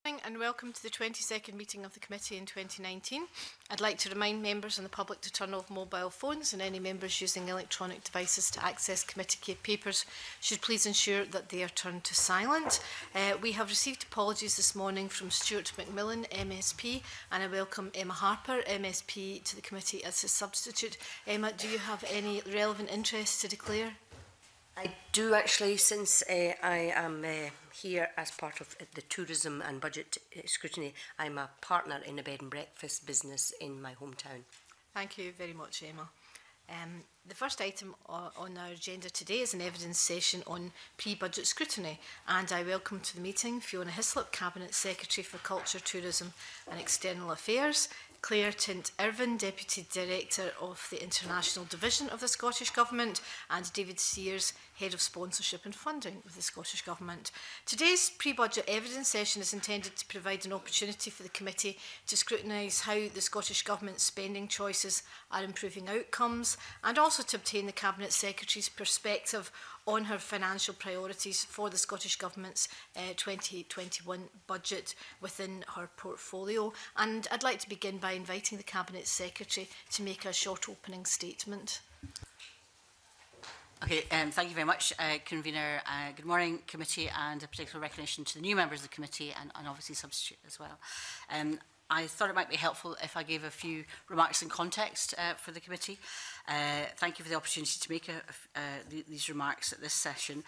And welcome to the 22nd meeting of the committee in 2019. I'd like to remind members and the public to turn off mobile phones, and any members using electronic devices to access committee papers should please ensure that they are turned to silent. We have received apologies this morning from Stuart McMillan, MSP, and I welcome Emma Harper, MSP, to the committee as a substitute. Emma, do you have any relevant interest to declare? I do actually, since I am here as part of the tourism and budget scrutiny. I'm a partner in a bed and breakfast business in my hometown. Thank you very much, Emma. The first item on our agenda today is an evidence session on pre-budget scrutiny, and I welcome to the meeting Fiona Hislop, Cabinet Secretary for Culture, Tourism and External Affairs, Claire Tint-Irvin, Deputy Director of the International Division of the Scottish Government, and David Sears, Head of Sponsorship and Funding of the Scottish Government. Today's pre-budget evidence session is intended to provide an opportunity for the committee to scrutinise how the Scottish Government's spending choices are improving outcomes, and also to obtain the Cabinet Secretary's perspective on her financial priorities for the Scottish Government's 2021 budget within her portfolio. And I'd like to begin by inviting the Cabinet Secretary to make a short opening statement. Okay, thank you very much, Convener. Good morning, Committee, and a particular recognition to the new members of the Committee and obviously substitute as well. I thought it might be helpful if I gave a few remarks in context for the Committee. Thank you for the opportunity to make these remarks at this session.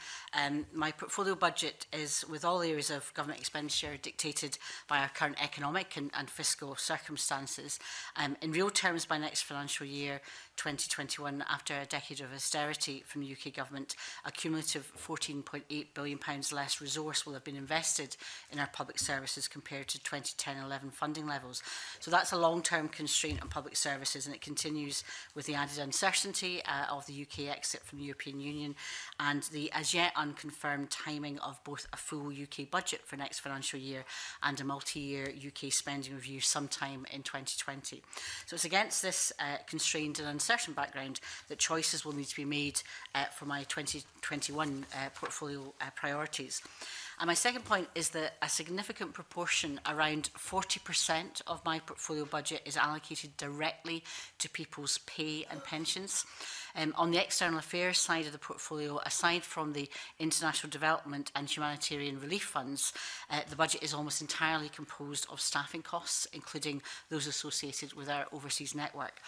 My portfolio budget is, with all areas of government expenditure, dictated by our current economic and fiscal circumstances. In real terms, by next financial year, 2021, after a decade of austerity from the UK Government, a cumulative £14.8 billion less resource will have been invested in our public services compared to 2010-11 funding levels. So that's a long-term constraint on public services, and it continues with the added uncertainty of the UK exit from the European Union and the as yet unconfirmed timing of both a full UK budget for next financial year and a multi-year UK spending review sometime in 2020. So it's against this constrained and uncertain background that choices will need to be made for my 2021 portfolio priorities. And my second point is that a significant proportion, around 40% of my portfolio budget, is allocated directly to people's pay and pensions. On the external affairs side of the portfolio, aside from the international development and humanitarian relief funds, the budget is almost entirely composed of staffing costs, including those associated with our overseas network.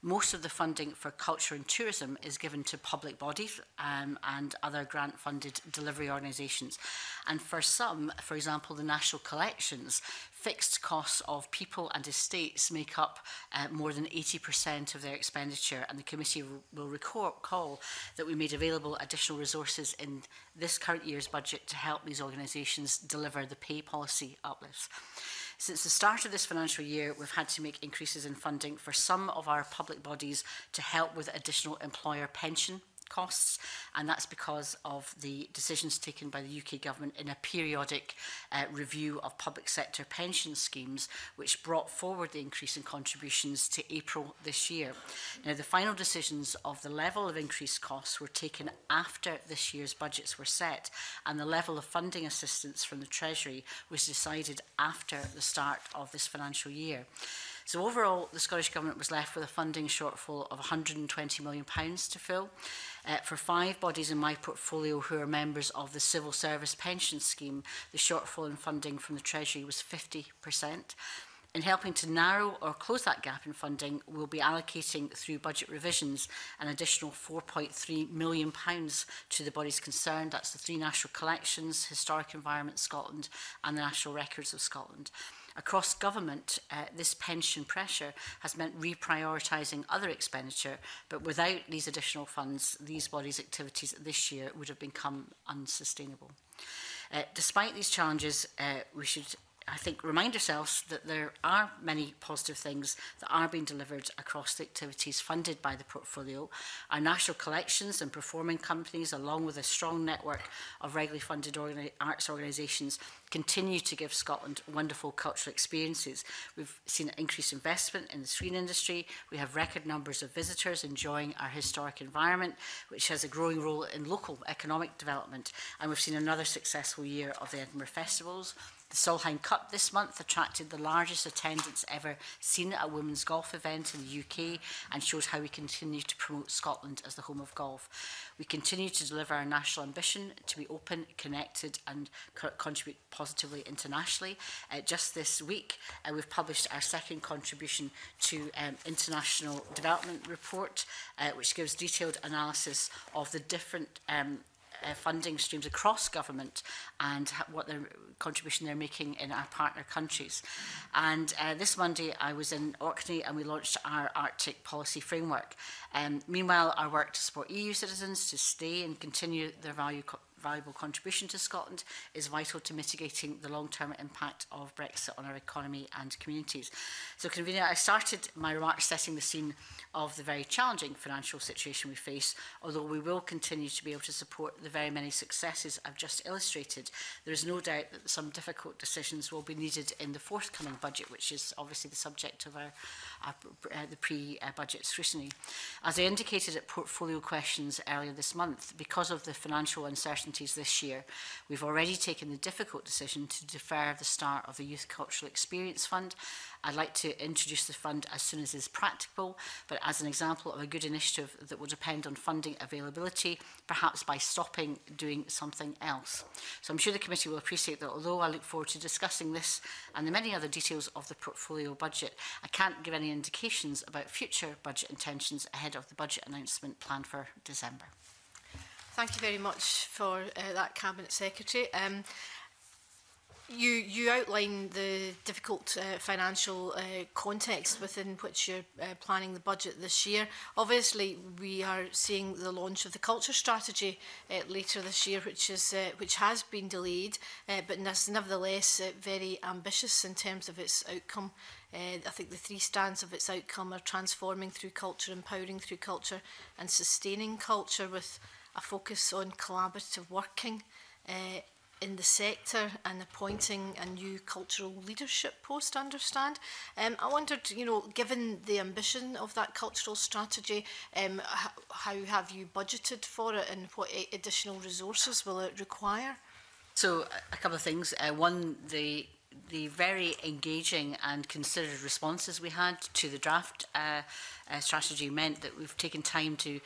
Most of the funding for culture and tourism is given to public bodies and other grant-funded delivery organisations. And for some, for example, the National Collections, fixed costs of people and estates make up more than 80% of their expenditure, and the committee will recall that we made available additional resources in this current year's budget to help these organisations deliver the pay policy uplifts. Since the start of this financial year, we've had to make increases in funding for some of our public bodies to help with additional employer pension costs, and that's because of the decisions taken by the UK Government in a periodic review of public sector pension schemes, which brought forward the increase in contributions to April this year. Now, the final decisions of the level of increased costs were taken after this year's budgets were set, and the level of funding assistance from the Treasury was decided after the start of this financial year. So overall, the Scottish Government was left with a funding shortfall of £120 million to fill. For 5 bodies in my portfolio who are members of the Civil Service Pension Scheme, the shortfall in funding from the Treasury was 50%. In helping to narrow or close that gap in funding, we'll be allocating through budget revisions an additional £4.3 million to the bodies concerned. That's the 3 National Collections, Historic Environment Scotland and the National Records of Scotland. Across government, this pension pressure has meant reprioritising other expenditure, but without these additional funds, these bodies' activities this year would have become unsustainable. Despite these challenges, we should, I think, remind ourselves that there are many positive things that are being delivered across the activities funded by the portfolio. Our national collections and performing companies, along with a strong network of regularly funded arts organisations, continue to give Scotland wonderful cultural experiences. We've seen an increased investment in the screen industry. We have record numbers of visitors enjoying our historic environment, which has a growing role in local economic development. And we've seen another successful year of the Edinburgh Festivals. The Solheim Cup this month attracted the largest attendance ever seen at a women's golf event in the UK and shows how we continue to promote Scotland as the home of golf. We continue to deliver our national ambition to be open, connected and contribute positively internationally. Just this week, we've published our second contribution to International Development Report, which gives detailed analysis of the different funding streams across government and what their contribution they're making in our partner countries. And this Monday I was in Orkney and we launched our Arctic policy framework. Meanwhile, our work to support EU citizens to stay and continue their valuable contribution to Scotland is vital to mitigating the long-term impact of Brexit on our economy and communities. So, Convener, I started my remarks setting the scene of the very challenging financial situation we face, although we will continue to be able to support the very many successes I've just illustrated. There is no doubt that some difficult decisions will be needed in the forthcoming budget, which is obviously the subject of the pre-budget scrutiny. As I indicated at Portfolio Questions earlier this month, because of the financial uncertainties this year, we've already taken the difficult decision to defer the start of the Youth Cultural Experience Fund. I'd like to introduce the fund as soon as is practicable, but as an example of a good initiative that will depend on funding availability, perhaps by stopping doing something else. So I'm sure the committee will appreciate that although I look forward to discussing this and the many other details of the portfolio budget, I can't give any indications about future budget intentions ahead of the budget announcement planned for December. Thank you very much for that, Cabinet Secretary. You outline the difficult financial context within which you're planning the budget this year. Obviously, we are seeing the launch of the culture strategy later this year, which has been delayed, but is nevertheless very ambitious in terms of its outcome. I think the three strands of its outcome are transforming through culture, empowering through culture, and sustaining culture with a focus on collaborative working in the sector and appointing a new cultural leadership post, I understand. I wondered, given the ambition of that cultural strategy, how have you budgeted for it and what additional resources will it require? So, a couple of things. One, the very engaging and considered responses we had to the draft strategy meant that we've taken time to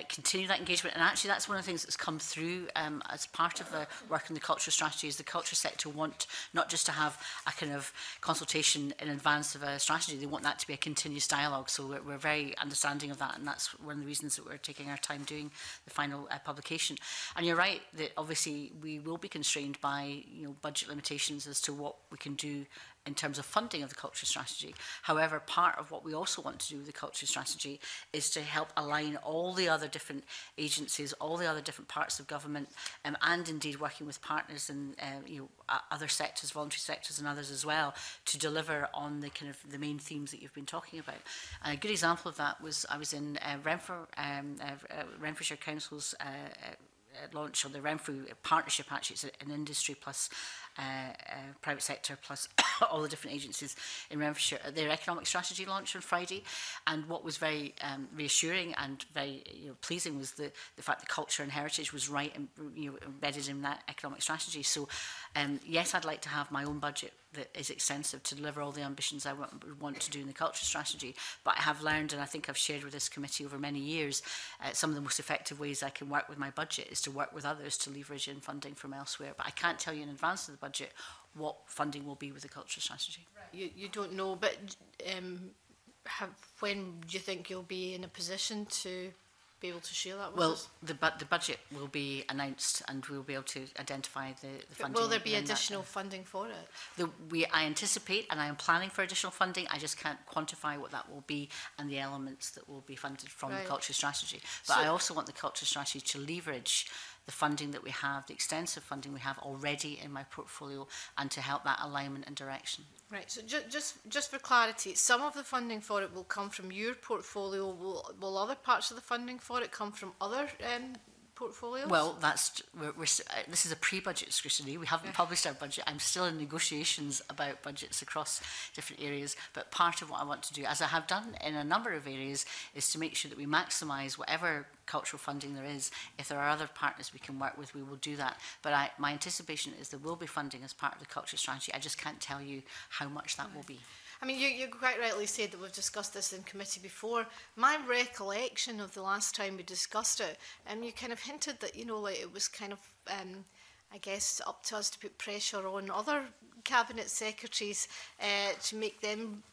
continue that engagement. And actually that's one of the things that's come through as part of the work in the culture strategy is the culture sector want not just to have a kind of consultation in advance of a strategy, they want that to be a continuous dialogue. So we're very understanding of that, and that's one of the reasons that we're taking our time doing the final publication. And you're right that obviously we will be constrained by budget limitations as to what we can do in terms of funding of the culture strategy. However, part of what we also want to do with the culture strategy is to help align all the other different agencies, all the other different parts of government, and indeed working with partners in other sectors, voluntary sectors and others as well, to deliver on the kind of the main themes that you've been talking about. And a good example of that was I was in Renfrewshire Council's launch of the Renfrew partnership. Actually, it's an industry plus private sector plus all the different agencies in Renfrewshire, their economic strategy launch on Friday. And what was very reassuring and very pleasing was the fact that culture and heritage was right embedded in that economic strategy. So yes, I'd like to have my own budget that is extensive to deliver all the ambitions I want to do in the culture strategy. But I have learned, and I think I've shared with this committee over many years, some of the most effective ways I can work with my budget is to work with others to leverage in funding from elsewhere. But I can't tell you in advance of the budget what funding will be with the culture strategy. You don't know, but when do you think you'll be in a position to be able to share that with us? Well, the budget will be announced and we'll be able to identify the funding. Will there be additional funding for it? I anticipate and I am planning for additional funding. I just can't quantify what that will be and the elements that will be funded from the culture strategy. But I also want the culture strategy to leverage the funding that we have, the extensive funding we have already in my portfolio, and to help that alignment and direction. Right, so just for clarity, some of the funding for it will come from your portfolio. Will other parts of the funding for it come from other portfolios? Well, this is a pre-budget scrutiny. We haven't published our budget. I'm still in negotiations about budgets across different areas. But part of what I want to do, as I have done in a number of areas, is to make sure that we maximise whatever cultural funding there is. If there are other partners we can work with, we will do that. But my anticipation is there will be funding as part of the culture strategy. I just can't tell you how much that will be. I mean, you quite rightly said that we've discussed this in committee before. My recollection of the last time we discussed it, you kind of hinted that, you know, like it was kind of, I guess, up to us to put pressure on other cabinet secretaries to make them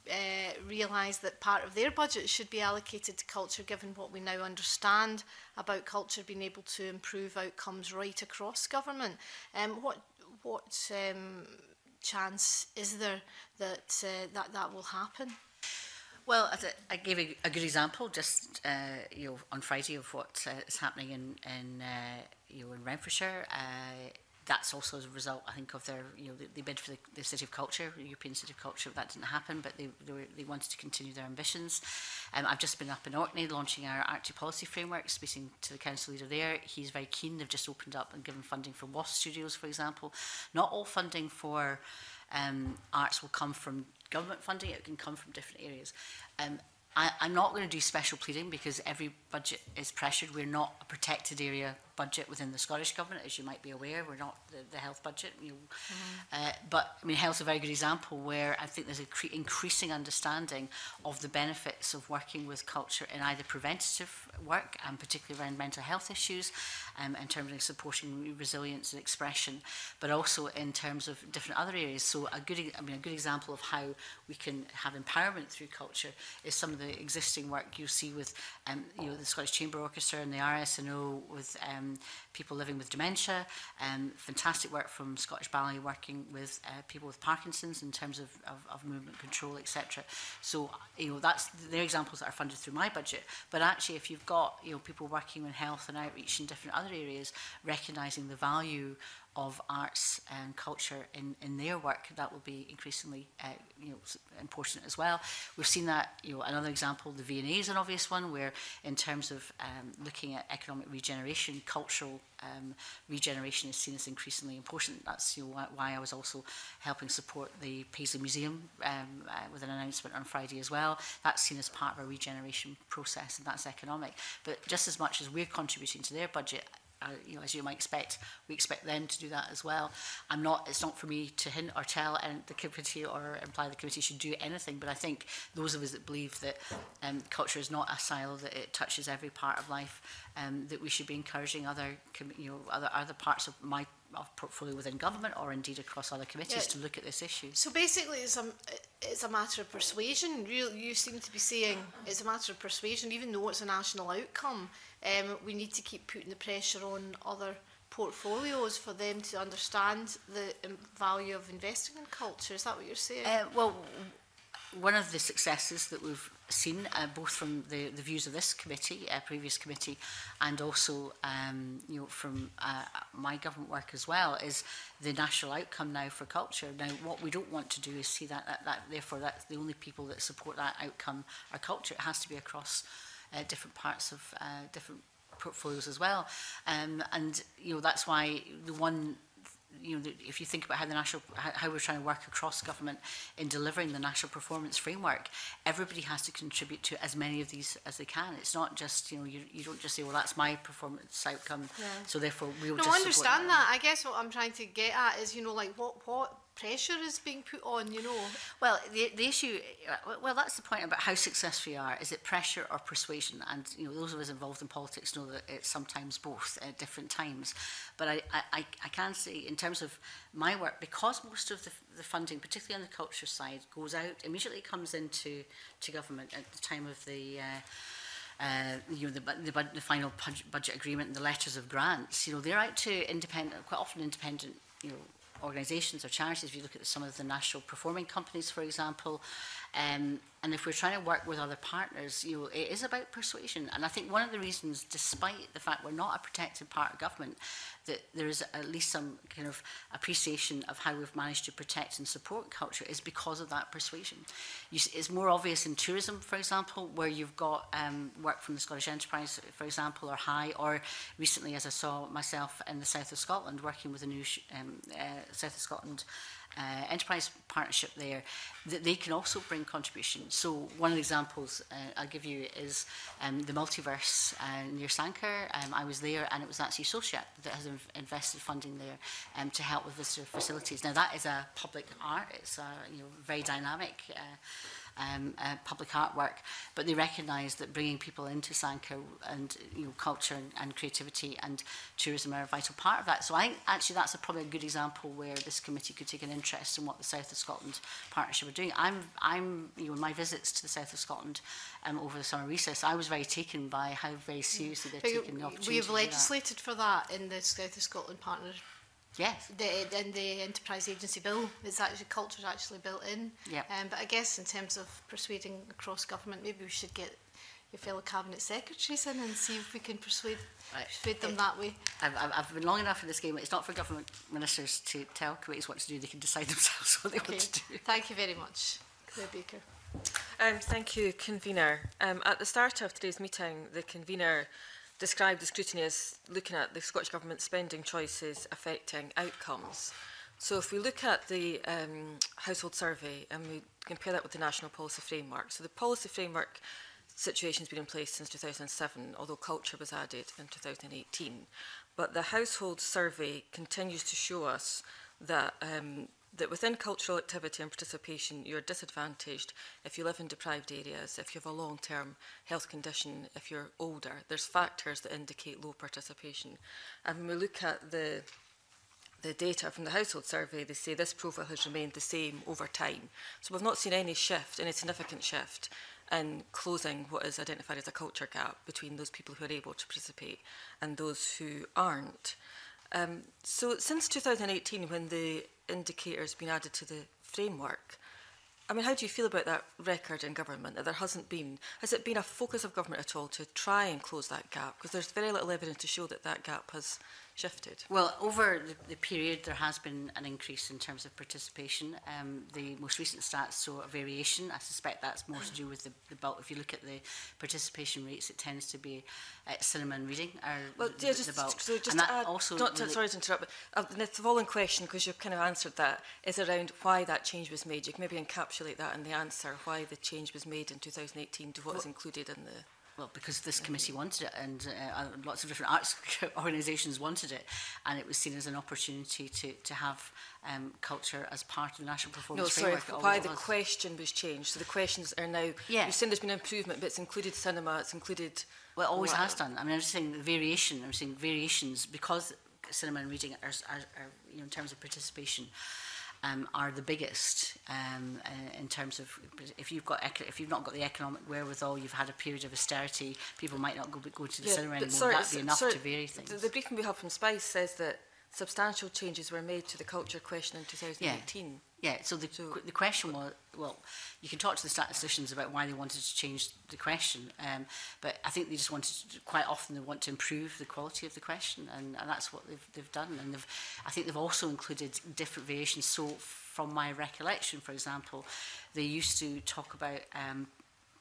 realise that part of their budget should be allocated to culture, given what we now understand about culture being able to improve outcomes right across government. What chance is there that that will happen? Well, I gave a good example just on Friday of what is happening in Renfrewshire. That's also as a result, I think, of their they bid for the City of Culture, the European City of Culture. That didn't happen, but they wanted to continue their ambitions. I've just been up in Orkney launching our Arctic Policy Framework, speaking to the council leader there. He's very keen. They've just opened up and given funding for WASP Studios, for example. Not all funding for arts will come from government funding. It can come from different areas. I'm not going to do special pleading because every budget is pressured. We're not a protected area budget within the Scottish Government, as you might be aware. We're not the health budget. But I mean, health's a very good example where I think there's an increasing understanding of the benefits of working with culture in either preventative work, and particularly around mental health issues, in terms of supporting resilience and expression, but also in terms of different other areas. So a good example of how we can have empowerment through culture is some of the existing work you see with the Scottish Chamber Orchestra and the RSNO with people living with dementia. Fantastic work from Scottish Ballet working with people with Parkinson's in terms of movement control, etc. So they're examples that are funded through my budget. But actually, if you've got people working in health and outreach in different other areas, recognising the value of arts and culture in their work, that will be increasingly important as well. We've seen that, another example, the V&A is an obvious one, where in terms of looking at economic regeneration, cultural regeneration is seen as increasingly important. That's why I was also helping support the Paisley Museum with an announcement on Friday as well. That's seen as part of a regeneration process, and that's economic. But just as much as we're contributing to their budget, as you might expect, we expect them to do that as well. It's not for me to hint or tell the committee or imply the committee should do anything, but I think those of us that believe that culture is not a silo, that it touches every part of life, that we should be encouraging other parts of my portfolio within government or indeed across other committees to look at this issue. So basically it's a matter of persuasion. You seem to be saying it's a matter of persuasion, even though it's a national outcome. We need to keep putting the pressure on other portfolios for them to understand the value of investing in culture. Is that what you're saying? Well, one of the successes that we've seen, both from the views of this committee, previous committee, and also from my government work as well, is the national outcome now for culture. Now, what we don't want to do is see that therefore that's the only people that support that outcome are culture. It has to be across different parts of different portfolios as well, and that's why the one. If you think about how we're trying to work across government in delivering the national performance framework, everybody has to contribute to as many of these as they can. It's not just you don't just say, well, that's my performance outcome, so therefore we'll just. No, I understand that. I guess what I'm trying to get at is what pressure is being put on, Well, the issue, that's the point about how successful we are. Is it pressure or persuasion? And those of us involved in politics know that it's sometimes both at different times. But I can say, in terms of my work, because most of the funding, particularly on the culture side, goes out, immediately comes into government at the time of the final budget agreement and the letters of grants. They're out to quite often independent, organisations or charities. If you look at some of the national performing companies, for example, and And if we're trying to work with other partners, you know, it is about persuasion. And I think one of the reasons, despite the fact we're not a protected part of government, that there is at least some kind of appreciation of how we've managed to protect and support culture is because of that persuasion. It's more obvious in tourism, for example, where you've got work from the Scottish Enterprise, for example, or HIE, or recently, as I saw myself in the south of Scotland, working with a new South of Scotland enterprise partnership there, that they can also bring contribution. So one of the examples I'll give you is the Multiverse near Sanquhar. I was there, and it was actually SOCIAT that has invested funding there to help with visitor facilities. Now that is a public art, it's a very dynamic public artwork, but they recognise that bringing people into Sanquhar and culture and creativity and tourism are a vital part of that. So I actually that's probably a good example where this committee could take an interest in what the South of Scotland partnership are doing. I'm in my visits to the South of Scotland over the summer recess, I was very taken by how very seriously they're taking the opportunity. We've legislated for that in the South of Scotland partner. Yes. In the Enterprise Agency Bill, it's actually culture actually built in. Yep. But I guess in terms of persuading across government, maybe we should get your fellow cabinet secretaries in and see if we can persuade them that way. I've been long enough in this game. It's not for government ministers to tell committees what to do. They can decide themselves what they want to do. Thank you very much, Claire Baker. Thank you, Convener. At the start of today's meeting, the Convener described the scrutiny as looking at the Scottish Government spending choices affecting outcomes. So if we look at the household survey and we compare that with the National Policy Framework, so the policy framework situation has been in place since 2007, although culture was added in 2018. But the household survey continues to show us that that within cultural activity and participation, you're disadvantaged if you live in deprived areas, if you have a long-term health condition, if you're older. There's factors that indicate low participation. And when we look at the data from the household survey, they say this profile has remained the same over time. So we've not seen any shift, any significant shift in closing what is identified as a culture gap between those people who are able to participate and those who aren't. So since 2018, when the indicator's been added to the framework, I mean, how do you feel about that record in government, that there hasn't been, has it been a focus of government at all to try and close that gap? Because there's very little evidence to show that that gap has shifted. Well, over the period, there has been an increase in terms of participation. The most recent stats show a variation. I suspect that's more to do with the bulk. If you look at the participation rates, it tends to be cinema and reading are well, the bulk. So just and to that add, also sorry to interrupt, but the following question, because you've kind of answered that, is around why that change was made. You can maybe encapsulate that in the answer, why the change was made in 2018 to what is included in the... Well, because this committee wanted it, and lots of different arts organisations wanted it, and it was seen as an opportunity to have culture as part of the National Performance Framework. No, sorry, why the question was changed. So the questions are now, yeah. You've seen there's been an improvement, but it's included cinema, it's included... Well, it always has done. I mean, I'm just saying the variation, I'm saying variations, because cinema and reading are in terms of participation, are the biggest in terms of if you've not got the economic wherewithal, you've had a period of austerity, people might not go to the cinema anymore. Would that be enough to vary things? The briefing we have from SPICE says that substantial changes were made to the culture question in 2018. Yeah, so the question was, well, you can talk to the statisticians about why they wanted to change the question, but I think they just wanted to, quite often they want to improve the quality of the question, and that's what they've done. And I think they've also included different variations. So from my recollection, for example, they used to talk about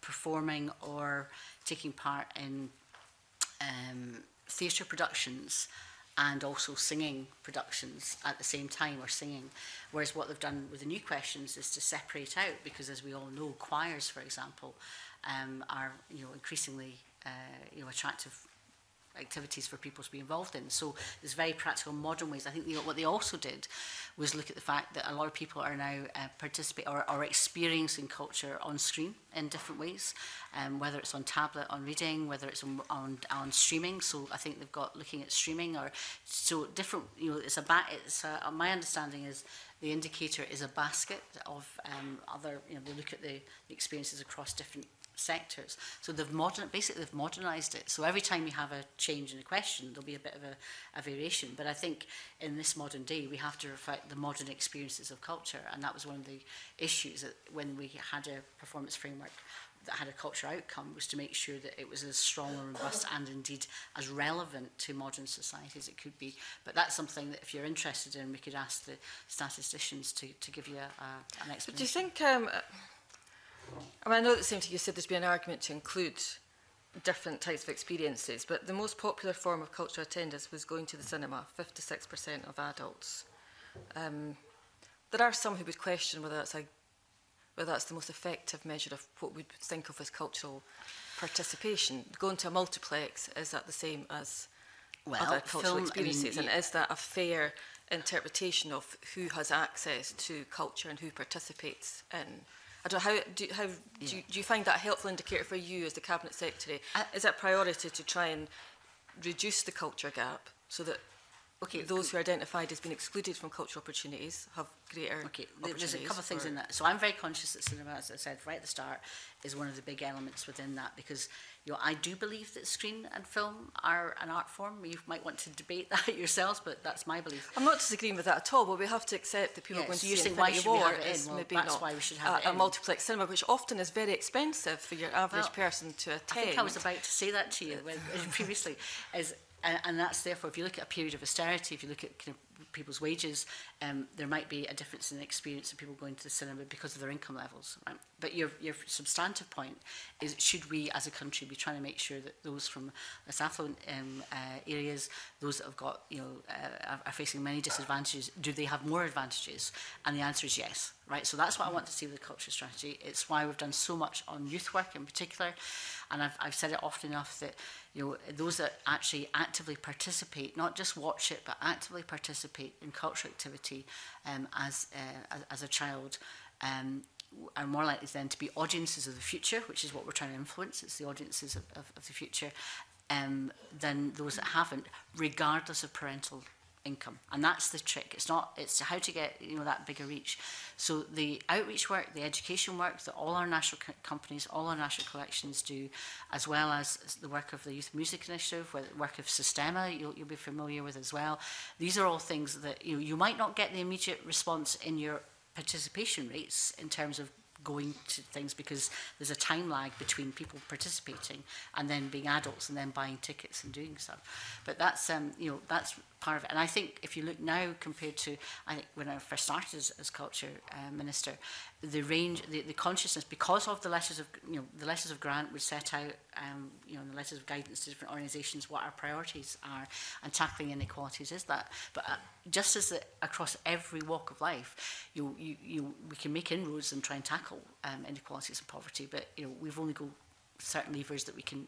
performing or taking part in theatre productions and also singing productions at the same time, or singing. Whereas what they've done with the new questions is to separate out, because as we all know, choirs, for example, are increasingly attractive activities for people to be involved in. So there's very practical modern ways. I think what they also did was look at the fact that a lot of people are now participate or experiencing culture on screen in different ways, whether it's on tablet, on reading, whether it's on streaming. So I think they've got looking at streaming, or so different. My understanding is the indicator is a basket of other, they look at the experiences across different sectors. So basically they've modernised it. So every time you have a change in a question, there'll be a bit of a variation. But I think in this modern day, we have to reflect the modern experiences of culture. And that was one of the issues that when we had a performance framework that had a culture outcome, was to make sure that it was as strong and robust and indeed as relevant to modern society as it could be. But that's something that if you're interested in, we could ask the statisticians to give you an explanation. But do you think, I know at the same time you said there's been an argument to include different types of experiences, but the most popular form of cultural attendance was going to the cinema, 56% of adults. There are some who would question whether that's the most effective measure of what we'd think of as cultural participation. Going to a multiplex, is that the same as other cultural experiences? And is that a fair interpretation of who has access to culture and who participates in? I don't know, do you find that a helpful indicator for you as the Cabinet Secretary? Is that priority to try and reduce the culture gap so that those who are identified as being excluded from cultural opportunities have greater opportunities? There's a couple of things in that. So I'm very conscious that cinema, as I said right at the start, is one of the big elements within that, because I do believe that screen and film are an art form. You might want to debate that yourselves, but that's my belief. I'm not disagreeing with that at all, but we have to accept that people are going to see Infinity War is maybe not why we should have a multiplex cinema, which often is very expensive for your average person to attend. I think I was about to say that to you previously. And that's therefore, if you look at a period of austerity, if you look at kind of people's wages, there might be a difference in the experience of people going to the cinema because of their income levels. Right? But your substantive point is, should we as a country be trying to make sure that those from less affluent areas, those that have got, are facing many disadvantages, do they have more advantages? And the answer is yes. Right? So that's what I want to see with the culture strategy. It's why we've done so much on youth work in particular. And I've said it often enough that those that actually actively participate, not just watch it, but actively participate in cultural activity as a child, are more likely then to be audiences of the future, which is what we're trying to influence. It's the audiences of the future, than those that haven't, regardless of parental income. And that's the trick. It's how to get that bigger reach. So the outreach work, the education work that all our national companies, all our national collections do, as well as the work of the Youth Music Initiative, the work of Systema, you'll be familiar with as well. These are all things that you might not get the immediate response in your participation rates in terms of going to things, because there's a time lag between people participating and then being adults and then buying tickets and doing stuff. But that's that's part of it. And I think if you look now compared to, I think when I first started as culture minister, the range, the consciousness, because of the letters of grant would set out, and the letters of guidance to different organisations what our priorities are, and tackling inequalities is that. But just as across every walk of life, we can make inroads and try and tackle inequalities and poverty, but we've only got certain levers that we can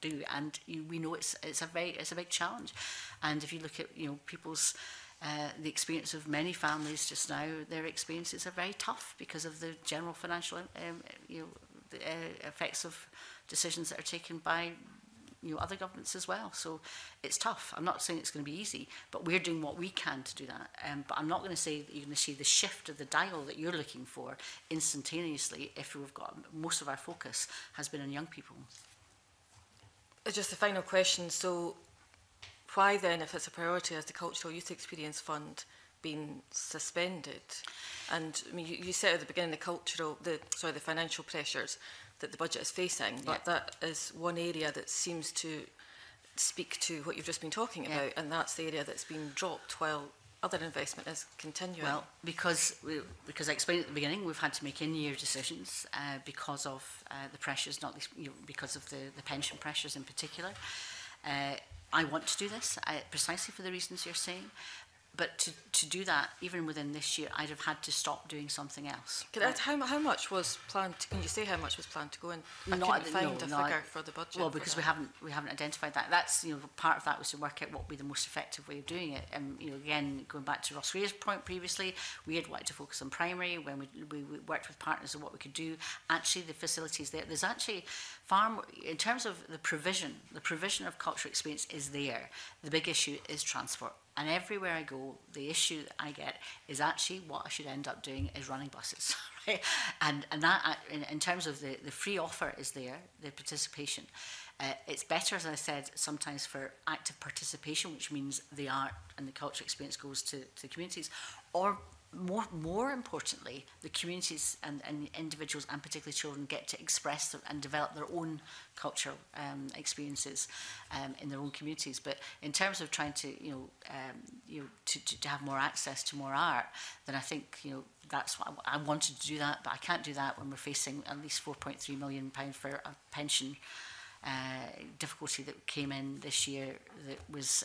do, and we know it's a big challenge. And if you look at people's the experience of many families just now, their experiences are very tough because of the general financial effects of decisions that are taken by other governments as well. So it's tough. I'm not saying it's going to be easy, but we're doing what we can to do that. But I'm not going to say that you're going to see the shift of the dial that you're looking for instantaneously if we've got most of our focus has been on young people. Just a final question. So why then, if it's a priority, has the Cultural Youth Experience Fund been suspended? And I mean, you said at the beginning the financial pressures that the budget is facing, but that is one area that seems to speak to what you've just been talking about, and that's the area that's been dropped while other investment is continuing. Well, because I explained at the beginning, we've had to make in-year decisions because of the pressures, not least because of the pension pressures in particular. I want to do this precisely for the reasons you're saying. But to do that, even within this year, I'd have had to stop doing something else. How much was planned? Can you say how much was planned to go in? I couldn't find a figure for the budget. Well, because we haven't identified that. That's part of that was to work out what would be the most effective way of doing it. And again, going back to Ross Weir's point previously, we had wanted to focus on primary when we worked with partners on what we could do. Actually, the facilities there's actually far more, in terms of the provision of cultural experience is there. The big issue is transport. And everywhere I go, the issue that I get is actually what I should end up doing is running buses. Right? And that, in terms of the free offer is there, the participation. It's better, as I said, sometimes for active participation, which means the art and the cultural experience goes to communities, or more importantly, the communities and individuals, and particularly children, get to express and develop their own cultural experiences in their own communities. But in terms of trying to, to have more access to more art, then I think, that's what I wanted to do that, but I can't do that when we're facing at least £4.3 million for a pension difficulty that came in this year that was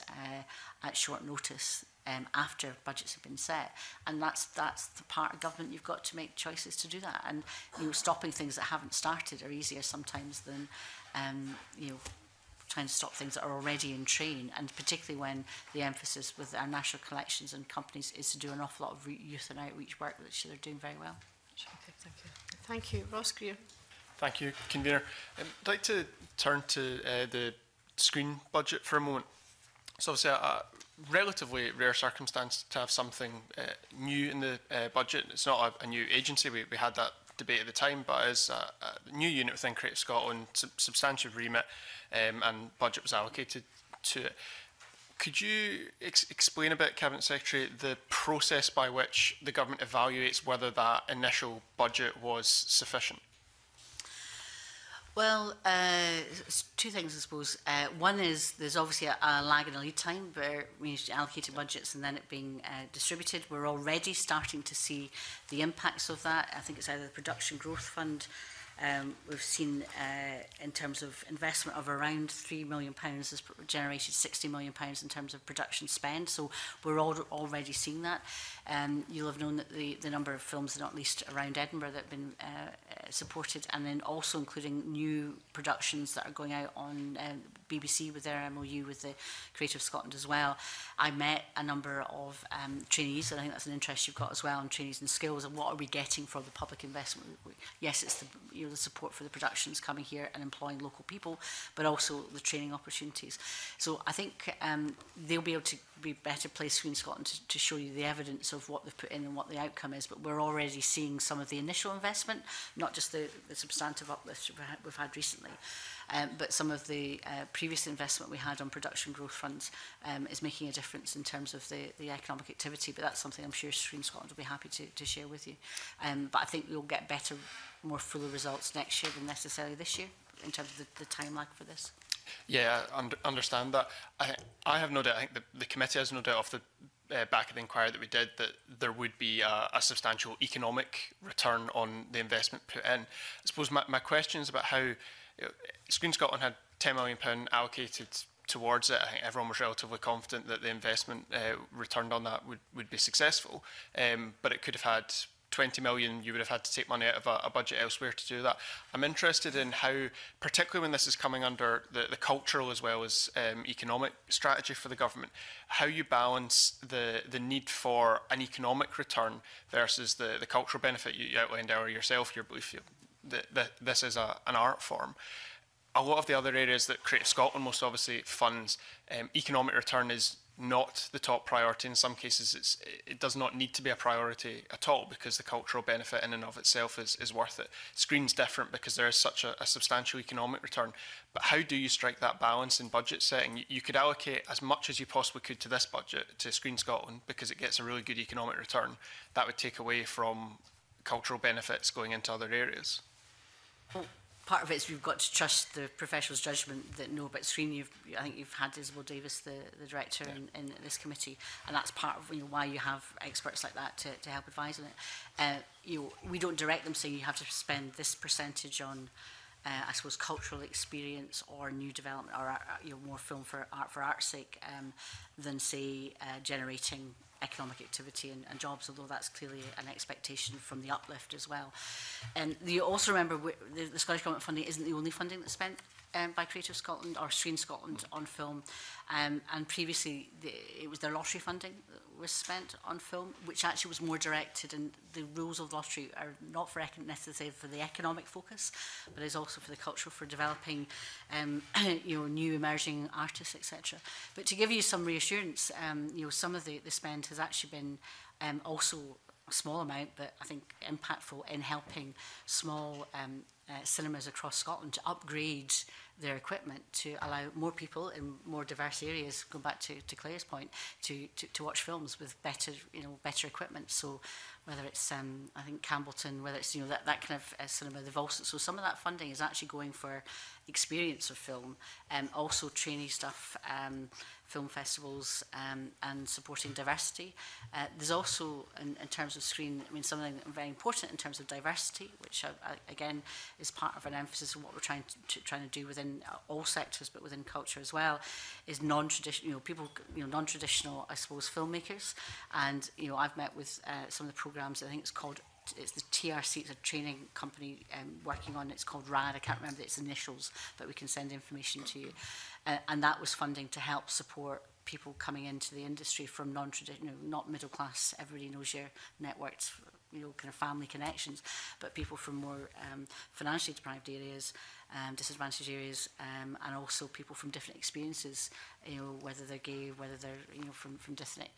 at short notice. After budgets have been set, and that's the part of government you've got to make choices to do that. And stopping things that haven't started are easier sometimes than trying to stop things that are already in train. And particularly when the emphasis with our national collections and companies is to do an awful lot of youth and outreach work, which they're doing very well. Okay, thank you. Thank you, Ross Greer. Thank you, Convener. I'd like to turn to the screen budget for a moment. So obviously a relatively rare circumstance to have something new in the budget. It's not a new agency, we had that debate at the time, but as a new unit within Creative Scotland, substantial remit, and budget was allocated to it. Could you explain a bit, Cabinet Secretary, the process by which the government evaluates whether that initial budget was sufficient? Well, two things, I suppose. One is there's obviously a lag and a lead time where we allocated budgets and then it being distributed. We're already starting to see the impacts of that. I think it's either the Production Growth Fund. We've seen in terms of investment of around £3 million has generated £60 million in terms of production spend. So we're already seeing that. You'll have known that the number of films, not least around Edinburgh, that have been supported, and then also including new productions that are going out on BBC with their MOU with the Creative Scotland as well. I met a number of trainees, and I think that's an interest you've got as well, in trainees and skills, and what are we getting from the public investment. Yes, it's the support for the productions coming here and employing local people, but also the training opportunities. So I think they'll be able to be better placed, Screen Scotland, to show you the evidence of what they've put in and what the outcome is. But we're already seeing some of the initial investment, not just the substantive uplift we've had recently, but some of the previous investment we had on production growth funds is making a difference in terms of the economic activity. But that's something I'm sure Screen Scotland will be happy to share with you. But I think we'll get better, more fuller results next year than necessarily this year in terms of the time lag for this. Yeah, I understand that. I have no doubt, I think the committee has no doubt off the back of the inquiry that we did that there would be a substantial economic return on the investment put in. I suppose my question is about how Screen Scotland had £10 million allocated towards it. I think everyone was relatively confident that the investment returned on that would be successful, but it could have had 20 million, you would have had to take money out of a budget elsewhere to do that. I'm interested in how, particularly when this is coming under the cultural as well as economic strategy for the government, how you balance the need for an economic return versus the cultural benefit. You outlined earlier yourself, your belief that this is an art form. A lot of the other areas that Creative Scotland most obviously funds, economic return is not the top priority. In some cases it does not need to be a priority at all because the cultural benefit in and of itself is worth it. Screen's different because there is such a substantial economic return. But how do you strike that balance in budget setting? You could allocate as much as you possibly could to this budget, to Screen Scotland, because it gets a really good economic return. That would take away from cultural benefits going into other areas. Well, part of it is we've got to trust the professionals' judgment that know about Screen. I think you've had Isabel Davis, the director, in this committee, and that's part of why you have experts like that to help advise on it. We don't direct them saying you have to spend this percentage on, I suppose, cultural experience or new development or more film for art's sake than say generating economic activity and jobs, although that's clearly an expectation from the uplift as well. And you also remember the Scottish Government funding isn't the only funding that's spent by Creative Scotland or Screen Scotland on film, and previously it was their lottery funding that was spent on film, which actually was more directed, and the rules of lottery are not for necessarily for the economic focus, but is also for the cultural, for developing new emerging artists, etc. But to give you some reassurance, some of the spend has actually been also a small amount, but I think impactful in helping small cinemas across Scotland to upgrade their equipment to allow more people in more diverse areas, going back to Claire's point, to watch films with better equipment. So whether it's I think Campbellton, whether it's that kind of cinema, they've also, so some of that funding is actually going for experience of film, also trainee stuff, film festivals, and supporting diversity. There's also, in terms of screen, something very important in terms of diversity, which again is part of an emphasis on what we're trying to do within all sectors, but within culture as well, is non-traditional non-traditional, I suppose, filmmakers. And I've met with some of the programs. I think it's the TRC, it's a training company working on, it's called RAD, I can't remember its initials, but we can send information to you. And that was funding to help support people coming into the industry from non-traditional, not middle class, everybody knows your networks, kind of family connections, but people from more financially deprived areas, disadvantaged areas, and also people from different experiences, whether they're gay, whether they're from different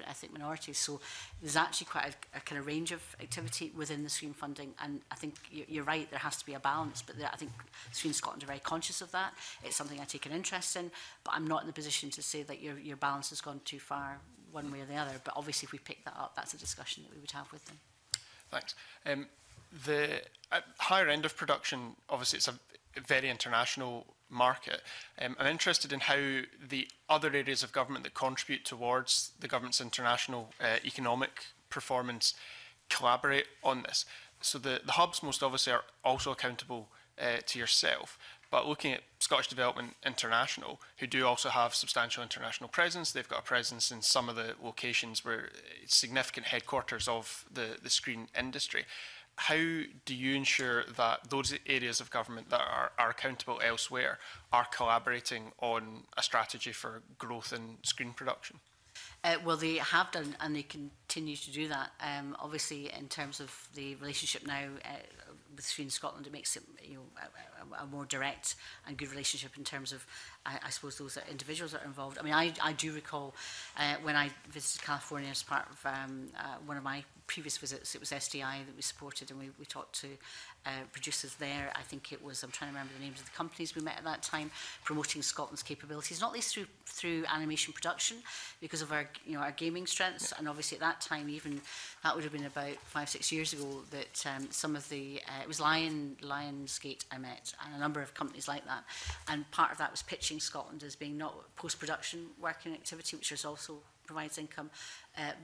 ethnic minorities. So there's actually quite a kind of range of activity within the Screen funding, and I think you're right, there has to be a balance, but I think Screen Scotland are very conscious of that. It's something I take an interest in, but I'm not in the position to say that your balance has gone too far one way or the other. But obviously if we pick that up, that's a discussion that we would have with them. Thanks. The higher end of production, obviously it's a very international market. I'm interested in how the other areas of government that contribute towards the government's international economic performance collaborate on this. So the hubs most obviously are also accountable to yourself, but looking at Scottish Development International, who do also have substantial international presence, they've got a presence in some of the locations where it's significant headquarters of the screen industry. How do you ensure that those areas of government that are accountable elsewhere are collaborating on a strategy for growth in screen production? Well, they have done, and they continue to do that. Obviously, in terms of the relationship now with Screen Scotland, it makes it a more direct and good relationship in terms of, I suppose, those individuals that are involved. I mean, I do recall when I visited California as part of one of my previous visits, it was SDI that we supported, and we talked to producers there. I think it was, I'm trying to remember the names of the companies we met at that time, promoting Scotland's capabilities, not least through animation production, because of our gaming strengths. And obviously at that time, even that would have been about 5-6 years ago, that some of the it was Lionsgate I met, and a number of companies like that, and part of that was pitching Scotland as being not post-production working activity, which is also provides income,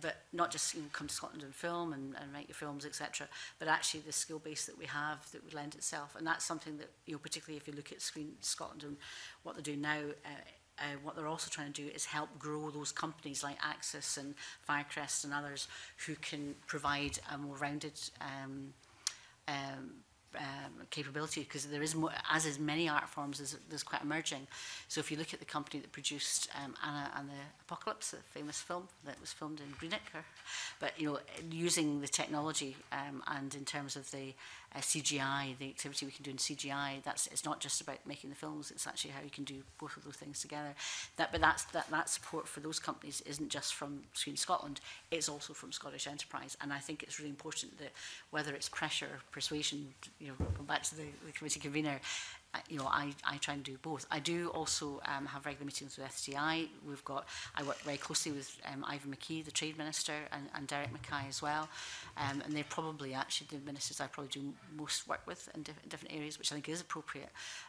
but not just come to Scotland and film and write your films, etc., but actually the skill base that we have that would lend itself. And that's something that, particularly if you look at Screen Scotland and what they're doing now, what they're also trying to do is help grow those companies like Axis and Firecrest and others who can provide a more rounded capability, because there is more, as is many art forms, there's quite emerging. So if you look at the company that produced Anna and the Apocalypse, the famous film that was filmed in Greenock, but using the technology and in terms of the CGI, the activity we can do in CGI, it's not just about making the films, it's actually how you can do both of those things together. But that support for those companies isn't just from Screen Scotland, it's also from Scottish Enterprise. And I think it's really important that whether it's pressure, persuasion, going back to the committee convener, I try and do both. I do also have regular meetings with SDI. I work very closely with Ivan McKee, the Trade Minister, and Derek Mackay as well. And they're probably actually the ministers I probably do most work with in different areas, which I think is appropriate.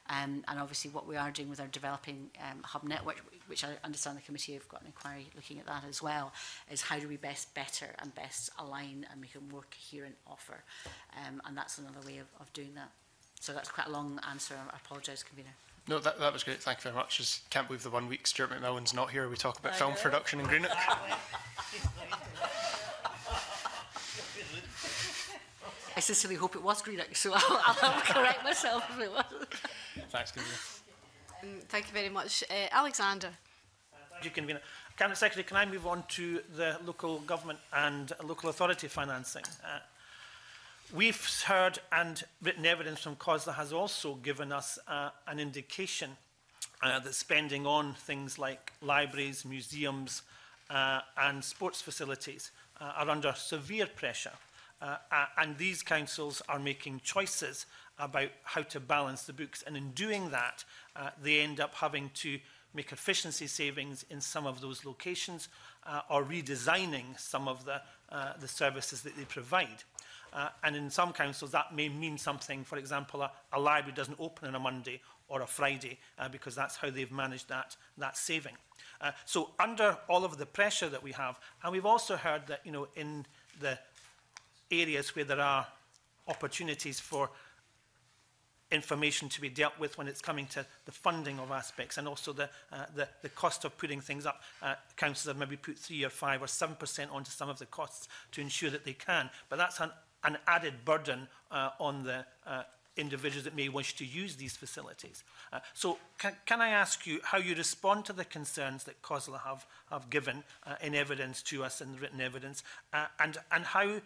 And obviously what we are doing with our developing hub network, which I understand the committee have got an inquiry looking at that as well, is how do we best align and make a more coherent offer. And that's another way of doing that. So that's quite a long answer. I apologise, convener. No, that was great. Thank you very much. Just can't believe the 1 week Stuart McMillan's not here. We talk about film production in Greenock. I sincerely hope it was Greenock, so I'll correct myself if it was. Thanks, convener. Thank you very much. Alexander. Thank you, Convener. Cabinet Secretary, can I move on to the local government and local authority financing? We've heard, and written evidence from COSLA has also given us an indication that spending on things like libraries, museums and sports facilities are under severe pressure. And these councils are making choices about how to balance the books. And in doing that, they end up having to make efficiency savings in some of those locations or redesigning some of the services that they provide. And in some councils, that may mean something. For example, a library doesn't open on a Monday or a Friday because that's how they've managed that saving. So under all of the pressure that we have, and we've also heard that, you know, in the areas where there are opportunities for information to be dealt with when it's coming to the funding of aspects and also the cost of putting things up. Councils have maybe put 3 or 5 or 7% onto some of the costs to ensure that they can. But that's an added burden on the individuals that may wish to use these facilities. So can I ask you how you respond to the concerns that COSLA have given in evidence to us, in written evidence, and how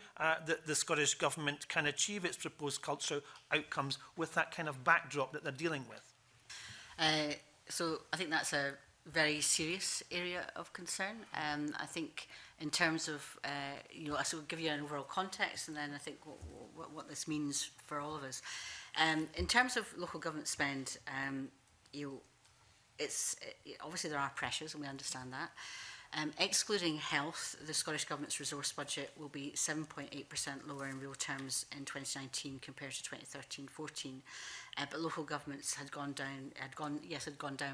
the Scottish Government can achieve its proposed cultural outcomes with that kind of backdrop that they're dealing with? So I think that's a very serious area of concern. I think in terms of, you know, I will give you an overall context and then I think what this means for all of us. In terms of local government spend, obviously there are pressures and we understand that. Excluding health, the Scottish Government's resource budget will be 7.8% lower in real terms in 2019 compared to 2013-14. But local governments had gone down,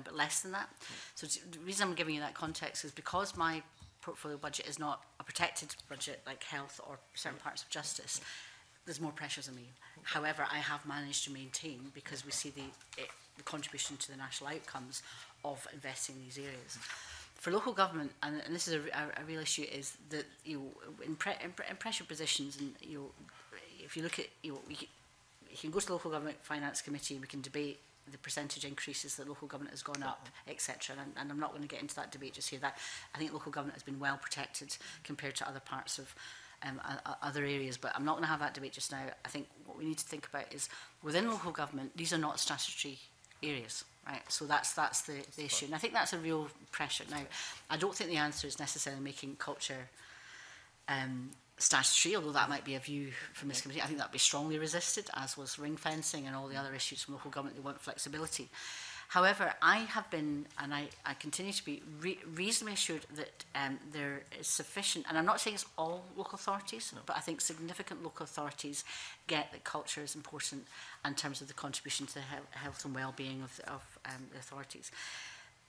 but less than that. So the reason I'm giving you that context is because my portfolio budget is not a protected budget like health or certain parts of justice, there's more pressures on me. However, I have managed to maintain, because we see the contribution to the national outcomes of investing in these areas. For local government, and this is a real issue, is that in pressure positions, and if you look at you can go to the local government finance committee and we can debate the percentage increases that local government has gone up, etc. And I'm not going to get into that debate just here. That I think local government has been well protected compared to other parts of other areas, but I'm not going to have that debate just now. I think what we need to think about is within local government, these are not statutory areas, right? So that's the issue, and I think that's a real pressure. Now, I don't think the answer is necessarily making culture statutory, although that might be a view from this committee. I think that would be strongly resisted, as was ring fencing and all the other issues from local government. They want flexibility. However, I have been, and I continue to be, reasonably assured that there is sufficient, and I'm not saying it's all local authorities, but I think significant local authorities get that culture is important in terms of the contribution to the health and well-being of the authorities.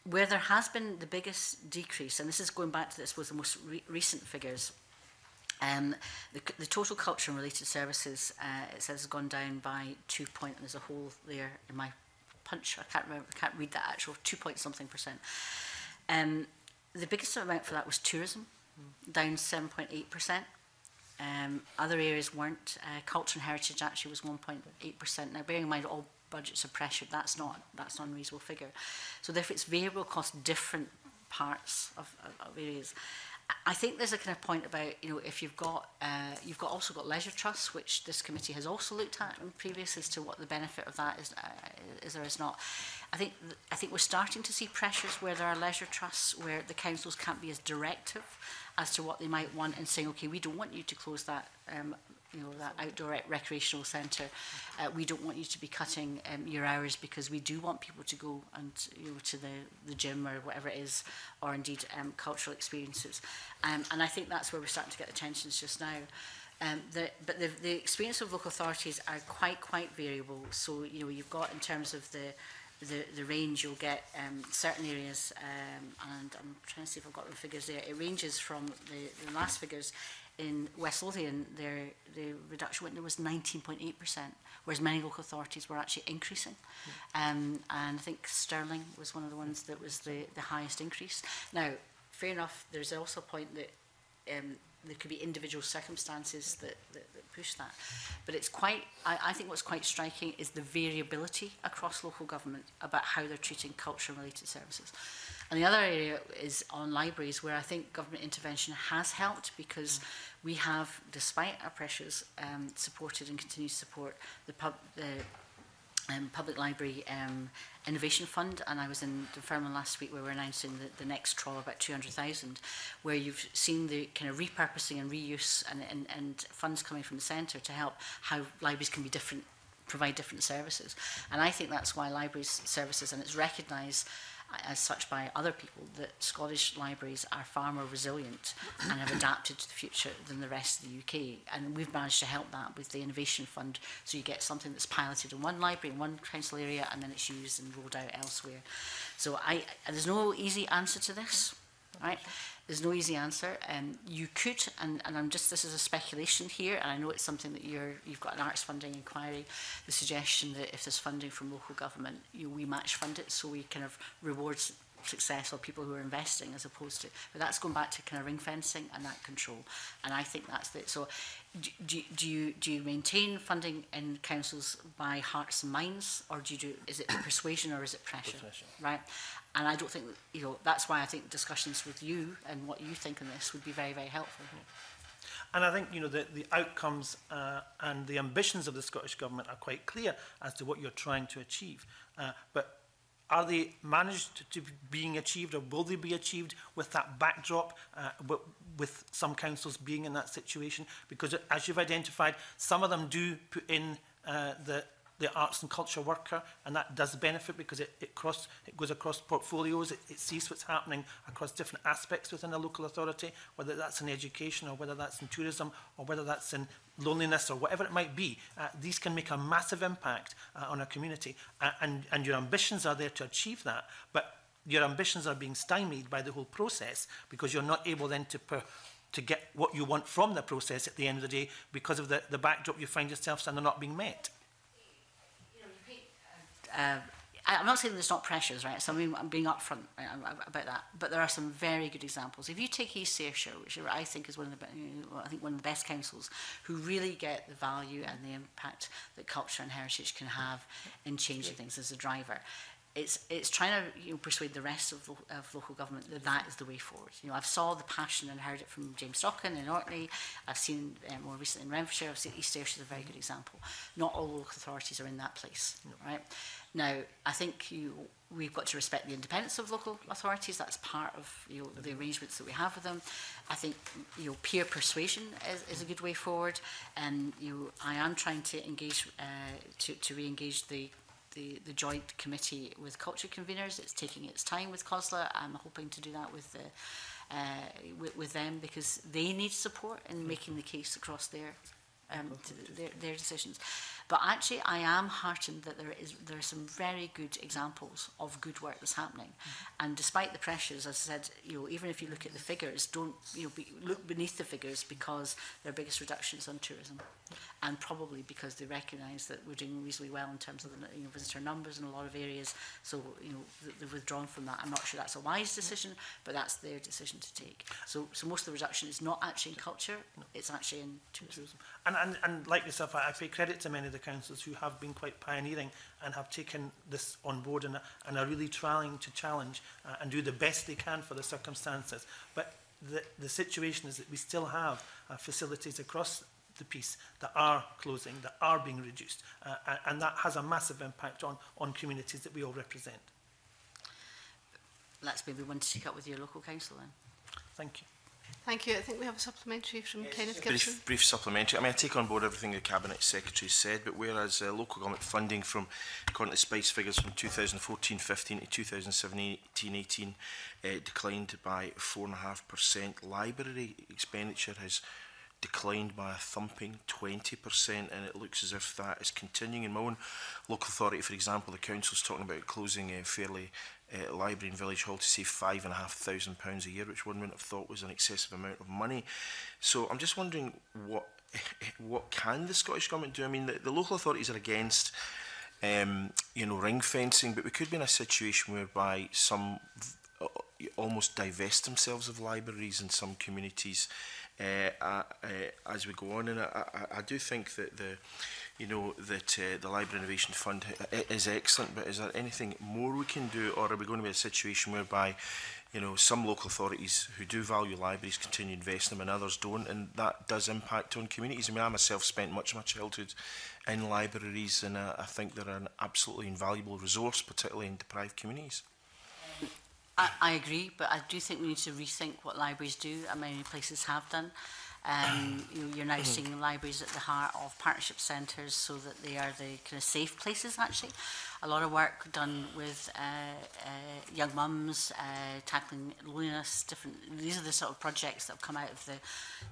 Where there has been the biggest decrease, and this is going back to this, was the most recent figures. The total culture and related services, it says, has gone down by 2 points, and there's a hole there in my punch. I can't read that actual 2.something%. The biggest amount for that was tourism, down 7.8%. Other areas weren't. Culture and heritage actually was 1.8%. Now, bearing in mind all budgets are pressured, that's not an unreasonable figure. So therefore, it's variable across different parts of areas. I think there's a kind of point about, if you've also got leisure trusts, which this committee has also looked at in previous as to what the benefit of that is or is not. I think we're starting to see pressures where there are leisure trusts where the councils can't be as directive as to what they might want and saying, okay, we don't want you to close that that outdoor recreational centre. We don't want you to be cutting your hours because we do want people to go and to the gym or whatever it is, or indeed cultural experiences. And I think that's where we're starting to get the tensions just now. But the experience of local authorities are quite variable. So you've got, in terms of the range, you'll get certain areas, and I'm trying to see if I've got the figures there. It ranges from the last figures. In West Lothian, the reduction was 19.8%, whereas many local authorities were actually increasing. And I think Stirling was one of the ones that was the highest increase. Now, fair enough, there's also a point that there could be individual circumstances that push that. But it's quite, I think what's quite striking is the variability across local government about how they're treating culture-related services. And the other area is on libraries, where I think government intervention has helped, because we have, despite our pressures, supported and continue to support the Public Library Innovation Fund, and I was in Dunfermline last week where we're announcing the next draw about 200,000, where you've seen the kind of repurposing and reuse and funds coming from the centre to help how libraries can be different, provide different services. And I think that's why libraries services, and it's recognised as such by other people, that Scottish libraries are far more resilient and have adapted to the future than the rest of the UK. And we've managed to help that with the Innovation Fund. So you get something that's piloted in one library, in one council area, and then it's used and rolled out elsewhere. So there's no easy answer to this, right? There's no easy answer. You could, and this is a speculation here, and I know it's something that you've got an arts funding inquiry, the suggestion that if there's funding from local government, we match fund it, so we kind of reward success of people who are investing, as opposed to, but that's going back to kind of ring fencing and that control. And I think that's it. So do you maintain funding in councils by hearts and minds, or is it persuasion or is it pressure? Right? And I don't think, that's why I think discussions with you and what you think on this would be very, very helpful. And I think, the outcomes and the ambitions of the Scottish Government are quite clear as to what you're trying to achieve. But are they managed to being achieved, or will they be achieved with that backdrop, with some councils being in that situation? Because as you've identified, some of them do put in the arts and culture worker, and that does benefit because it goes across portfolios. It sees what's happening across different aspects within a local authority, whether that's in education or whether that's in tourism or whether that's in loneliness or whatever it might be. These can make a massive impact on a community, and your ambitions are there to achieve that, but your ambitions are being stymied by the whole process because you're not able then to get what you want from the process at the end of the day because of the backdrop you find yourself and they're not being met. I'm not saying there's not pressures, right? So I'm being upfront about that. But there are some very good examples. If you take East Ayrshire, which I think is one of the best councils, who really get the value and the impact that culture and heritage can have in changing things as a driver. It's trying to persuade the rest of local government that is the way forward. I've saw the passion and heard it from James Stockin in Orkney. I've seen more recently in Renfrewshire. I've seen East Ayrshire is a very good example. Not all local authorities are in that place, right? Now, I think we've got to respect the independence of local authorities. That's part of the arrangements that we have with them. I think peer persuasion is a good way forward, and I am trying to engage to re-engage the joint committee with culture conveners. It's taking its time with COSLA. I'm hoping to do that with them because they need support in making the case across their decisions. But actually, I am heartened that there are some very good examples of good work that's happening. And despite the pressures, as I said, even if you look at the figures, don't look beneath the figures, because their biggest reduction is on tourism, and probably because they recognise that we're doing reasonably well in terms of the visitor numbers in a lot of areas. So they've withdrawn from that. I'm not sure that's a wise decision, but that's their decision to take. So most of the reduction is not actually in culture; it's actually in tourism. And like yourself, I pay credit to many of the councils who have been quite pioneering and have taken this on board and are really trying to challenge and do the best they can for the circumstances. But the situation is that we still have facilities across the piece that are closing, that are being reduced, and that has a massive impact on communities that we all represent. That's maybe one to take up with your local council then. Thank you. Thank you. I think we have a supplementary from Kenneth Gibson. Brief supplementary. I take on board everything the Cabinet Secretary said, but whereas local government funding according to SPICE figures from 2014-15 to 2017-18 declined by 4.5%, library expenditure has declined by a thumping 20%, and it looks as if that is continuing. In my own local authority, for example, the council's talking about closing Fairley Library in Village Hall to save £5,500 a year, which one wouldn't have thought was an excessive amount of money. So I'm just wondering what can the Scottish Government do? I mean, the local authorities are against ring fencing, but we could be in a situation whereby some almost divest themselves of libraries in some communities as we go on. And I do think that the Library Innovation Fund is excellent, but is there anything more we can do, or are we going to be in a situation whereby some local authorities who do value libraries continue to invest in them and others don't, and that does impact on communities? I mean, I myself spent much of my childhood in libraries, and I think they're an absolutely invaluable resource, particularly in deprived communities. I agree, but I do think we need to rethink what libraries do, and many places have done. You're now seeing libraries at the heart of partnership centres so that they are the kind of safe places, actually. A lot of work done with young mums, tackling loneliness, these are the sort of projects that have come out of the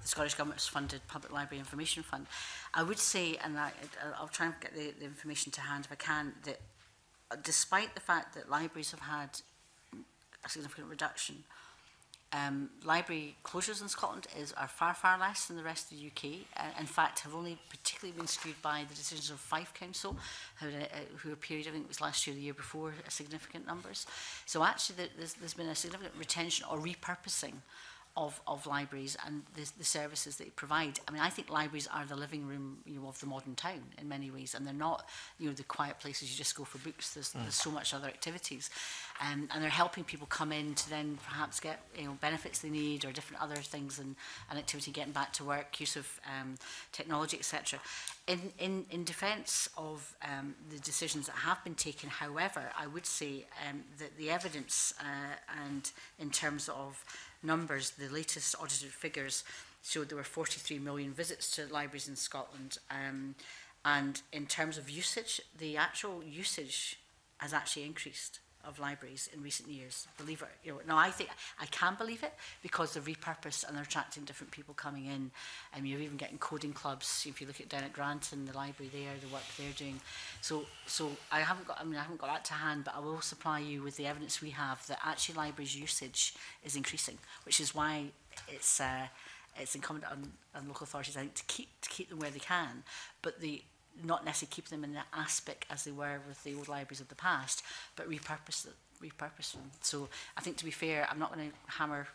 Scottish Government's funded Public Library Information Fund. I would say, and I'll try and get the information to hand if I can, that despite the fact that libraries have had a significant reduction, library closures in Scotland are far, far less than the rest of the UK. In fact, have only particularly been skewed by the decisions of Fife Council, who appeared, I think it was last year or the year before, significant numbers. So actually there's been a significant retention or repurposing of libraries and the services that they provide. I mean, I think libraries are the living room, of the modern town in many ways, and they're not, the quiet places you just go for books. There's so much other activities, and they're helping people come in to then perhaps get benefits they need or different other things and activity, getting back to work, use of technology, etc. In defence of the decisions that have been taken, however, I would say that the evidence and in terms of numbers, the latest audited figures showed there were 43 million visits to libraries in Scotland, and in terms of usage, the actual usage has actually increased of libraries in recent years. Believe it, now I think I can believe it because they're repurposed and they're attracting different people coming in, and you're even getting coding clubs. If you look at down at Granton, the library there, the work they're doing. So I haven't got that to hand, but I will supply you with the evidence we have that actually libraries' usage is increasing, which is why it's incumbent on local authorities, I think, to keep them where they can, but not necessarily keep them in the aspect as they were with the old libraries of the past, but repurpose them. So I think, to be fair, I'm not going to hammer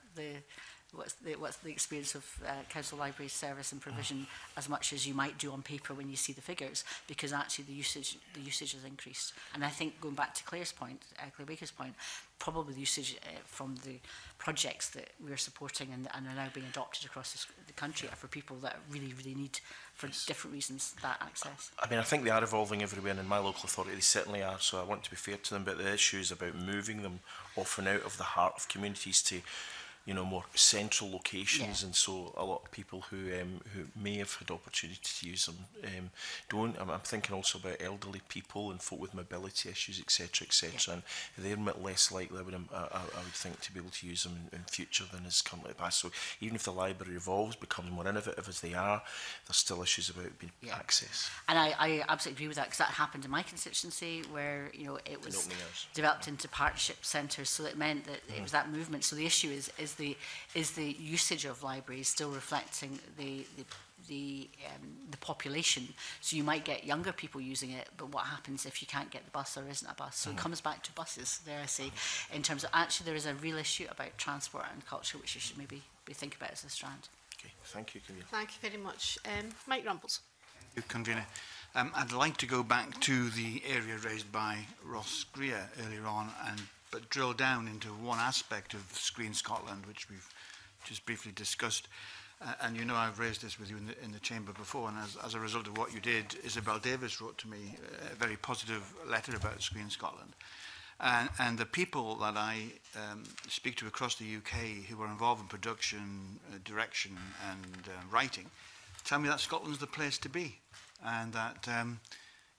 what's the experience of council library service and provision as much as you might do on paper when you see the figures, because actually the usage has increased. And I think, going back to Claire Baker's point, probably the usage from the projects that we're supporting and are now being adopted across the country are for people that really, really need, for different reasons, that access. I mean, I think they are evolving everywhere, and in my local authority they certainly are, so I want to be fair to them, but the issue is about moving them off and out of the heart of communities to more central locations, and so a lot of people who may have had opportunity to use them don't. I'm thinking also about elderly people and folk with mobility issues, etc., and they're less likely, I would think, to be able to use them in future than is currently the past. So even if the library evolves, becomes more innovative as they are, there's still issues about being access. And I absolutely agree with that, because that happened in my constituency, where it was developed into partnership centres, so it meant that it was that movement. So the issue is the usage of libraries still reflecting the population? So you might get younger people using it, but what happens if you can't get the bus or isn't a bus? So it comes back to buses, dare I say, in terms of actually there is a real issue about transport and culture, which you should maybe think about as a strand. Okay, thank you, Convener. Thank you very much. Mike Rumbles. Thank you, Convener. I'd like to go back to the area raised by Ross Greer earlier on, but drill down into one aspect of Screen Scotland, which we've just briefly discussed. And I've raised this with you in the chamber before, and as a result of what you did, Isabel Davis wrote to me a very positive letter about Screen Scotland. And the people that I speak to across the UK who are involved in production, direction and writing tell me that Scotland's the place to be, and that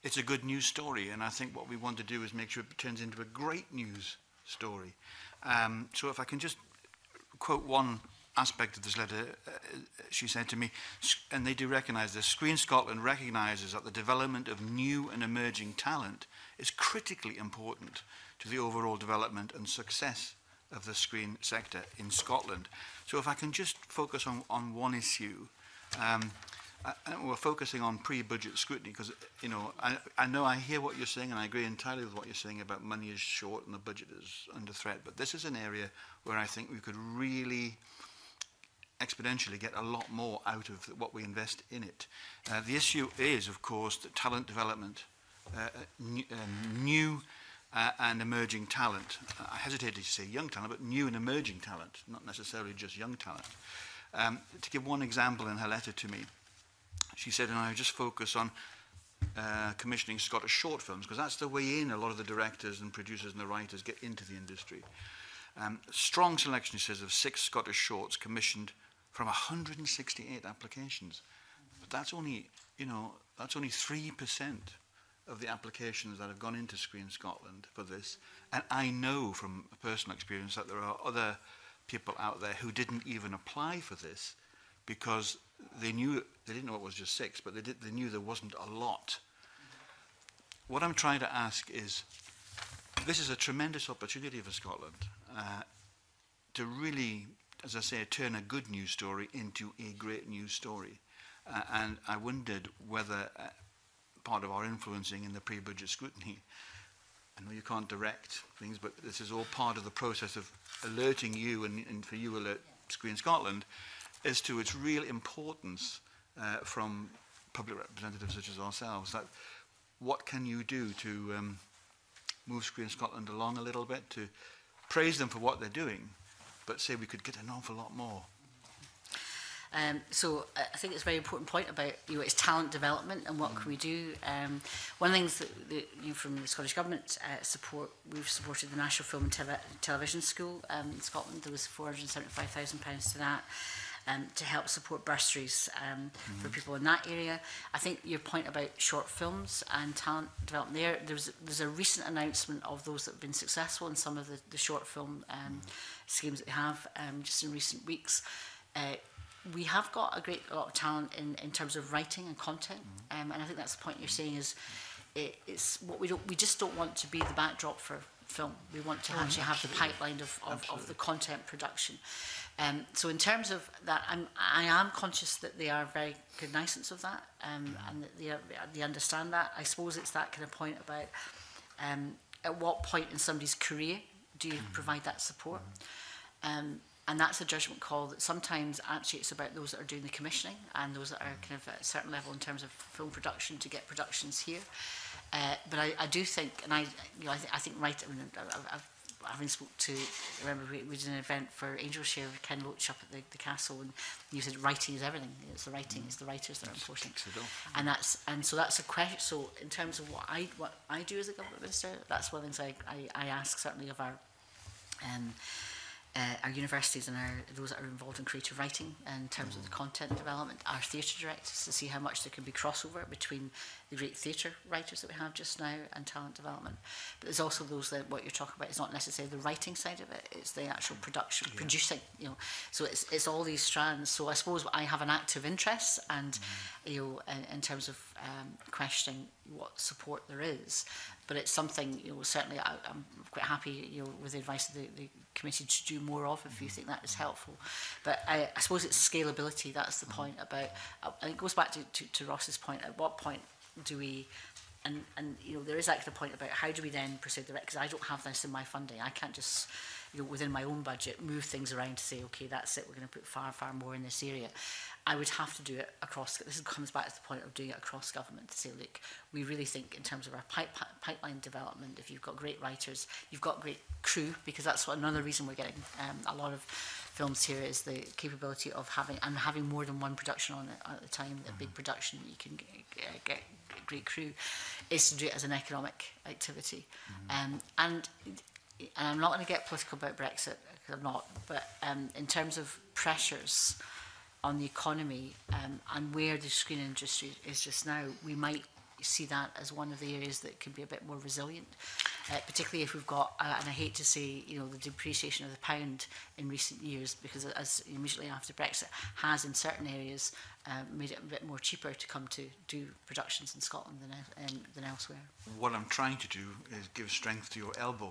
it's a good news story. And I think what we want to do is make sure it turns into a great news story. So if I can just quote one aspect of this letter, she said to me, and they do recognise this, Screen Scotland recognises that the development of new and emerging talent is critically important to the overall development and success of the screen sector in Scotland. So if I can just focus on one issue, we're focusing on pre-budget scrutiny, because I know I hear what you're saying, and I agree entirely with what you're saying about money is short and the budget is under threat, but this is an area where I think we could really exponentially get a lot more out of what we invest in it. The issue is, of course, that talent development, new and emerging talent. I hesitated to say young talent, but new and emerging talent, not necessarily just young talent. To give one example in her letter to me, she said, and I just focus on commissioning Scottish short films, because that's the way in a lot of the directors and producers and the writers get into the industry. Strong selection, she says, of 6 Scottish shorts commissioned from 168 applications. But that's only, that's only 3% of the applications that have gone into Screen Scotland for this. And I know from personal experience that there are other people out there who didn't even apply for this because they didn't know it was just 6, but they knew there wasn't a lot. What I'm trying to ask is, this is a tremendous opportunity for Scotland to really, as I say, turn a good news story into a great news story. And I wondered whether part of our influencing in the pre-budget scrutiny, I know you can't direct things, but this is all part of the process of alerting you and for you alert Screen Scotland as to its real importance from public representatives such as ourselves. That what can you do to move Screen Scotland along a little bit, to praise them for what they're doing, but say we could get an awful lot more. So I think it's a very important point about it's talent development and what can we do. One of the things that you from the Scottish Government we've supported the National Film and Television School in Scotland. There was £475,000 to that. To help support bursaries for people in that area. I think your point about short films and talent development there's a recent announcement of those that have been successful in some of the short film schemes that we have just in recent weeks. We have got a lot of talent in terms of writing and content, and I think that's the point you're saying is it's what we just don't want to be the backdrop for film. We want to actually have the pipeline of the content production. So in terms of that, I am conscious that they are very cognizant of that, and that they understand that. I suppose it's that kind of point about at what point in somebody's career do you provide that support? And that's a judgment call that sometimes actually it's about those that are doing the commissioning and those that are kind of at a certain level in terms of film production to get productions here. But I do think, and I think having spoke to, remember we did an event for Angel Share with Ken Loach up at the castle, and you said writing is everything. It's the writing, it's the writers that are important. And so that's a question. So in terms of what I do as a government minister, that's one of the things I ask certainly of our universities and those that are involved in creative writing in terms of the content development, our theatre directors, to see how much there can be crossover between the great theatre writers that we have just now and talent development. But there's also those that what you're talking about is not necessarily the writing side of it, it's the actual production, producing, So it's all these strands. So I suppose I have an active interest and, in terms of questioning what support there is. But it's something, certainly I'm quite happy, with the advice of the committee to do more of if you think that is helpful. But I suppose it's scalability, that's the point about, and it goes back to Ross's point, at what point do we, and there is actually the point about how do we then pursue the, because I don't have this in my funding, I can't just, within my own budget, move things around to say, okay, that's it, we're going to put far, far more in this area. I would have to do it across, this comes back to the point of doing it across government to say, look, we really think in terms of our pipeline development, if you've got great writers, you've got great crew, because that's another reason we're getting a lot of films here is the capability of having more than one production on it at the time, a big production, you can get a great crew, is to do it as an economic activity. And I'm not going to get political about Brexit, because I'm not, but in terms of pressures on the economy and where the screen industry is just now, we might see that as one of the areas that can be a bit more resilient, particularly if we've got, and I hate to say, the depreciation of the pound in recent years, because as immediately after Brexit has in certain areas made it a bit more cheaper to come to do productions in Scotland than elsewhere. What I'm trying to do is give strength to your elbow.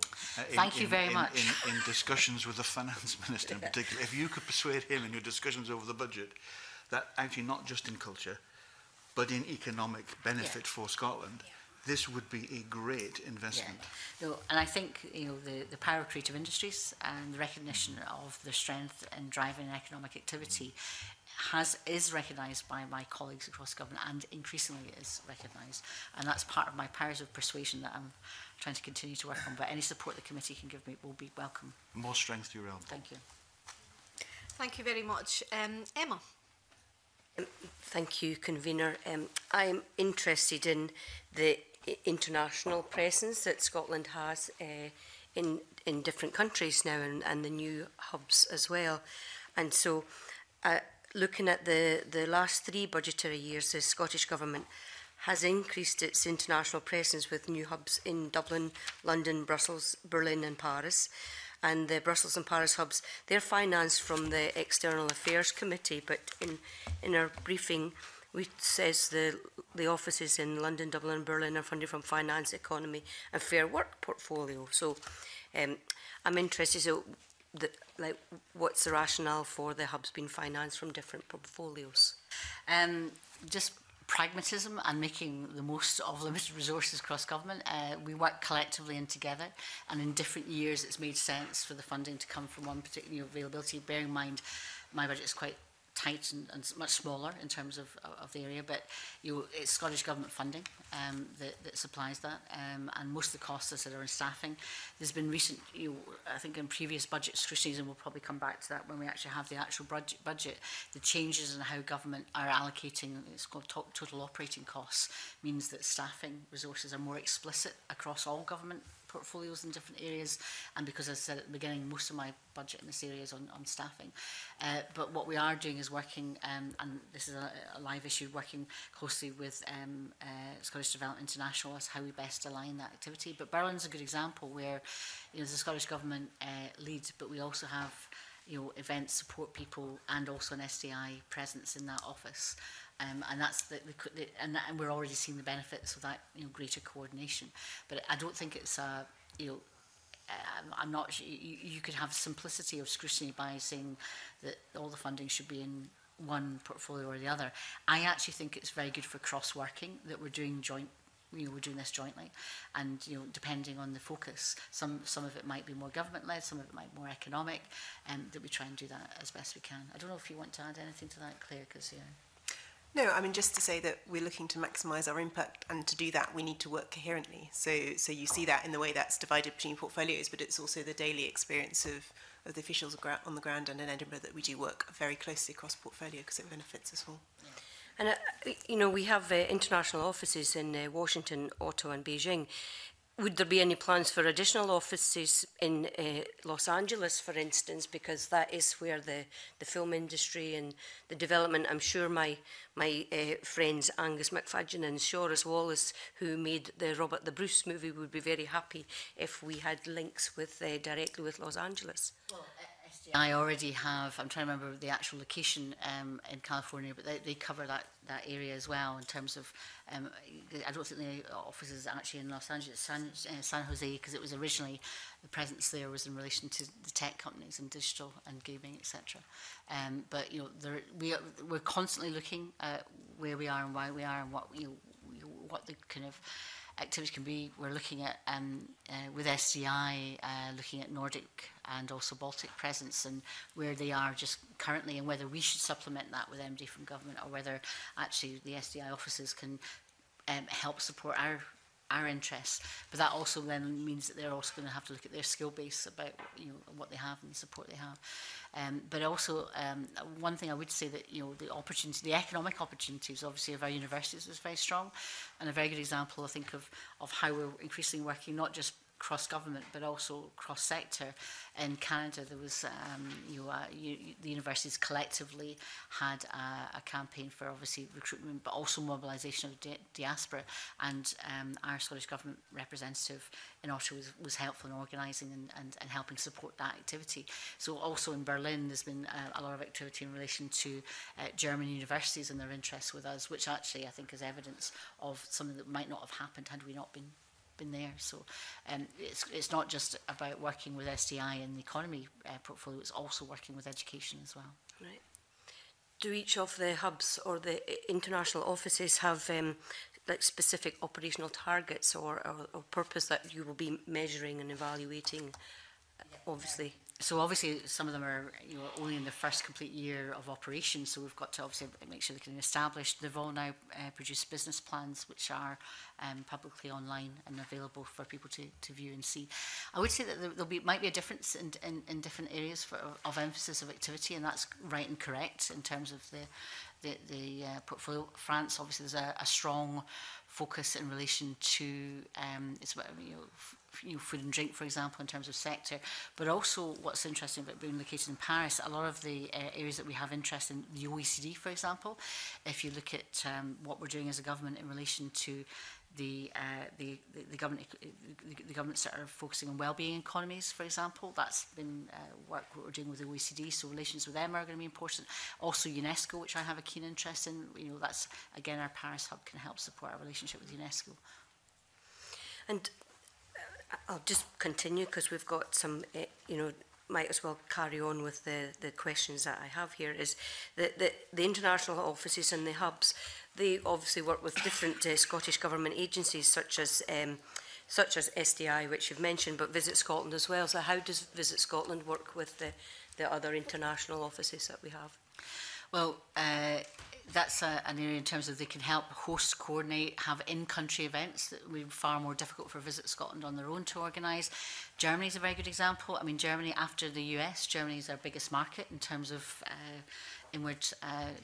Thank you very much. In discussions with the finance minister in particular, if you could persuade him in your discussions over the budget that actually not just in culture, but in economic benefit for Scotland, this would be a great investment. Yeah. No, and I think the power of creative industries and the recognition of their strength in driving economic activity is recognised by my colleagues across government, and increasingly is recognised. And that's part of my powers of persuasion that I'm trying to continue to work on. But any support the committee can give me will be welcome. More strength to your elbow. Thank you. Thank you very much. Emma. Thank you, Convener. I'm interested in the international presence that Scotland has in different countries now, and the new hubs as well. And so, looking at the last 3 budgetary years, the Scottish Government has increased its international presence with new hubs in Dublin, London, Brussels, Berlin and Paris. And the Brussels and Paris hubs, they're financed from the External Affairs Committee, but in our briefing, it says the offices in London, Dublin and Berlin are funded from Finance, Economy and Fair Work portfolio. So I'm interested, so what's the rationale for the hubs being financed from different portfolios? Just pragmatism and making the most of limited resources across government. We work collectively and together, and in different years it's made sense for the funding to come from one particular availability. Bearing in mind my budget is quite tight and much smaller in terms of the area, but it's Scottish Government funding that supplies that, and most of the costs, as I said, are in staffing. There's been recent, I think in previous budget scrutinies, and we'll probably come back to that when we actually have the actual budget, the changes in how government are allocating, it's called total operating costs, means that staffing resources are more explicit across all government portfolios in different areas, and because as I said at the beginning, most of my budget in this area is on staffing. But what we are doing is working, and this is a live issue, working closely with Scottish Development International as how we best align that activity. But Berlin's a good example where the Scottish Government leads, but we also have events, support people, and also an SDI presence in that office. And that's and we're already seeing the benefits of that, greater coordination. But I don't think it's I'm not. You could have simplicity of scrutiny by saying that all the funding should be in one portfolio or the other. I actually think it's very good for cross-working that we're doing we're doing this jointly, and depending on the focus, some of it might be more government-led, some of it might be more economic, and that we try and do that as best we can. I don't know if you want to add anything to that, Claire, because No, I mean, just to say that we're looking to maximise our impact, and to do that we need to work coherently. So you see that in the way that's divided between portfolios, but it's also the daily experience of the officials on the ground and in Edinburgh that we do work very closely across portfolio because it benefits us all. Yeah. And, we have international offices in Washington, Ottawa and Beijing. Would there be any plans for additional offices in Los Angeles, for instance, because that is where the film industry and the development, I'm sure my friends Angus McFadden and Shoris Wallace, who made the Robert the Bruce movie, would be very happy if we had links with directly with Los Angeles. Well, I already have, I'm trying to remember the actual location in California, but they cover that area as well in terms of, I don't think the office is actually in Los Angeles, San Jose, because it was originally, the presence there was in relation to the tech companies and digital and gaming, etc. But we're constantly looking at where we are and why we are and what the kind of activity can be. We're looking at, with SDI, looking at Nordic and also Baltic presence and where they are just currently, and whether we should supplement that with MD from government, or whether actually the SDI offices can help support our interests. But that also then means that they're also going to have to look at their skill base about what they have and the support they have. But also, one thing I would say that the economic opportunities obviously of our universities was very strong, and a very good example I think of how we're increasingly working not just cross-government but also cross-sector. In Canada there was the universities collectively had a campaign for obviously recruitment but also mobilisation of diaspora, and our Scottish Government representative in Ottawa was helpful in organising and helping support that activity. So also in Berlin there's been a lot of activity in relation to German universities and their interests with us, which actually I think is evidence of something that might not have happened had we not been there. So it's not just about working with SDI and the economy portfolio, it's also working with education as well. Right. Do each of the hubs or the international offices have like specific operational targets or purpose that you will be measuring and evaluating, obviously? So obviously some of them are only in the first complete year of operation, so we've got to obviously make sure they can be established. They've all now produced business plans which are publicly online and available for people to view and see. I would say that there might be a difference in different areas of emphasis of activity, and that's right and correct in terms of the portfolio. France, obviously there's a strong focus in relation to it's about, food and drink, for example, in terms of sector, but also what's interesting about being located in Paris, a lot of the areas that we have interest in, the OECD, for example, if you look at what we're doing as a government in relation to the governments that are focusing on well-being economies, for example, that's been work we're doing with the OECD, so relations with them are going to be important. Also UNESCO, which I have a keen interest in, that's again our Paris hub can help support our relationship with UNESCO. And I'll just continue because we've got some, might as well carry on with the questions that I have here. Is the international offices and the hubs, they obviously work with different Scottish Government agencies such as SDI, which you've mentioned, but Visit Scotland as well. So how does Visit Scotland work with the other international offices that we have? Well, that's an area in terms of they can help host, coordinate, have in-country events that would be far more difficult for Visit Scotland on their own to organise. Germany is a very good example. I mean, Germany, after the US, Germany is our biggest market in terms of inward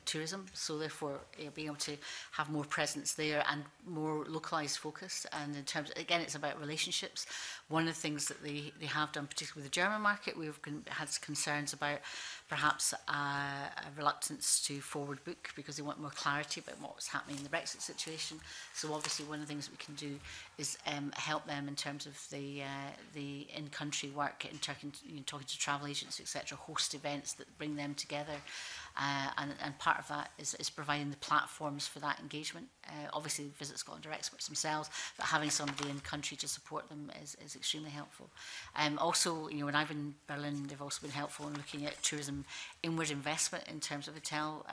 tourism. So therefore, being able to have more presence there and more localised focus. And in terms, again, it's about relationships. One of the things that they have done, particularly with the German market, we've had concerns about perhaps a reluctance to forward book because they want more clarity about what's happening in the Brexit situation. So obviously one of the things that we can do is help them in terms of the in-country work, talking to travel agents, etc., host events that bring them together. And part of that is providing the platforms for that engagement. Obviously, Visit Scotland are experts themselves, but having somebody in country to support them is extremely helpful. Also, when I've been in Berlin, they've also been helpful in looking at tourism inward investment in terms of hotel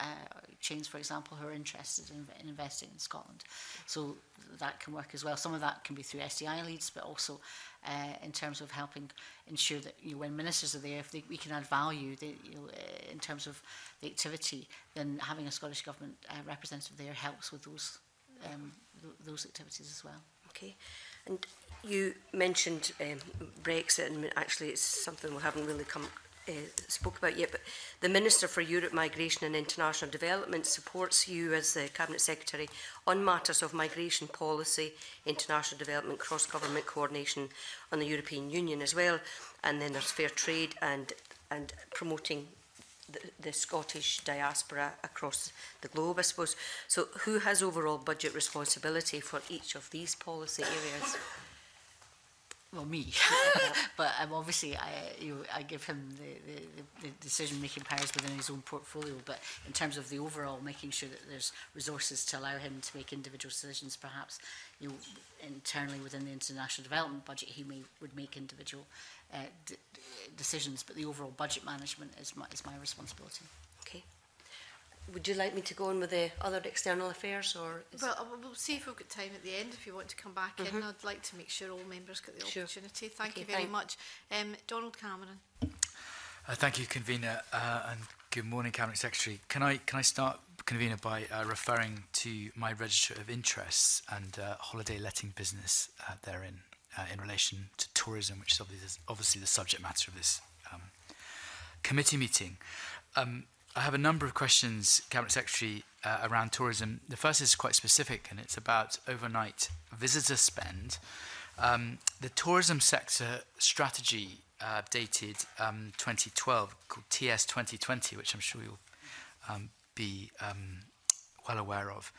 chains, for example, who are interested in investing in Scotland. So that can work as well. Some of that can be through SDI leads, but also in terms of helping ensure that when ministers are there, if we can add value in terms of the activity, then having a Scottish Government representative there helps with those activities as well. Okay, and you mentioned Brexit, and actually it's something we haven't really spoke about yet, but the Minister for Europe, Migration and International Development supports you as the Cabinet Secretary on matters of migration policy, international development, cross-government coordination on the European Union as well, and then there's fair trade and promoting the Scottish diaspora across the globe, I suppose. So who has overall budget responsibility for each of these policy areas? Well, me, but obviously I give him the decision-making powers within his own portfolio, but in terms of the overall, making sure that there's resources to allow him to make individual decisions, perhaps internally within the international development budget would make individual decisions, but the overall budget management is my responsibility. Okay. Would you like me to go on with the other external affairs, or? Well, we'll see if we've got time at the end. If you want to come back in, I'd like to make sure all members get the opportunity. Thank you very much. Donald Cameron. Thank you, Convener, and good morning, Cabinet Secretary. Can I start, Convener, by referring to my register of interests and holiday letting business therein in relation to tourism, which is obviously the subject matter of this committee meeting. I have a number of questions, Cabinet Secretary, around tourism. The first is quite specific, and it's about overnight visitor spend. The tourism sector strategy dated 2012, called TS 2020, which I'm sure you'll be well aware of,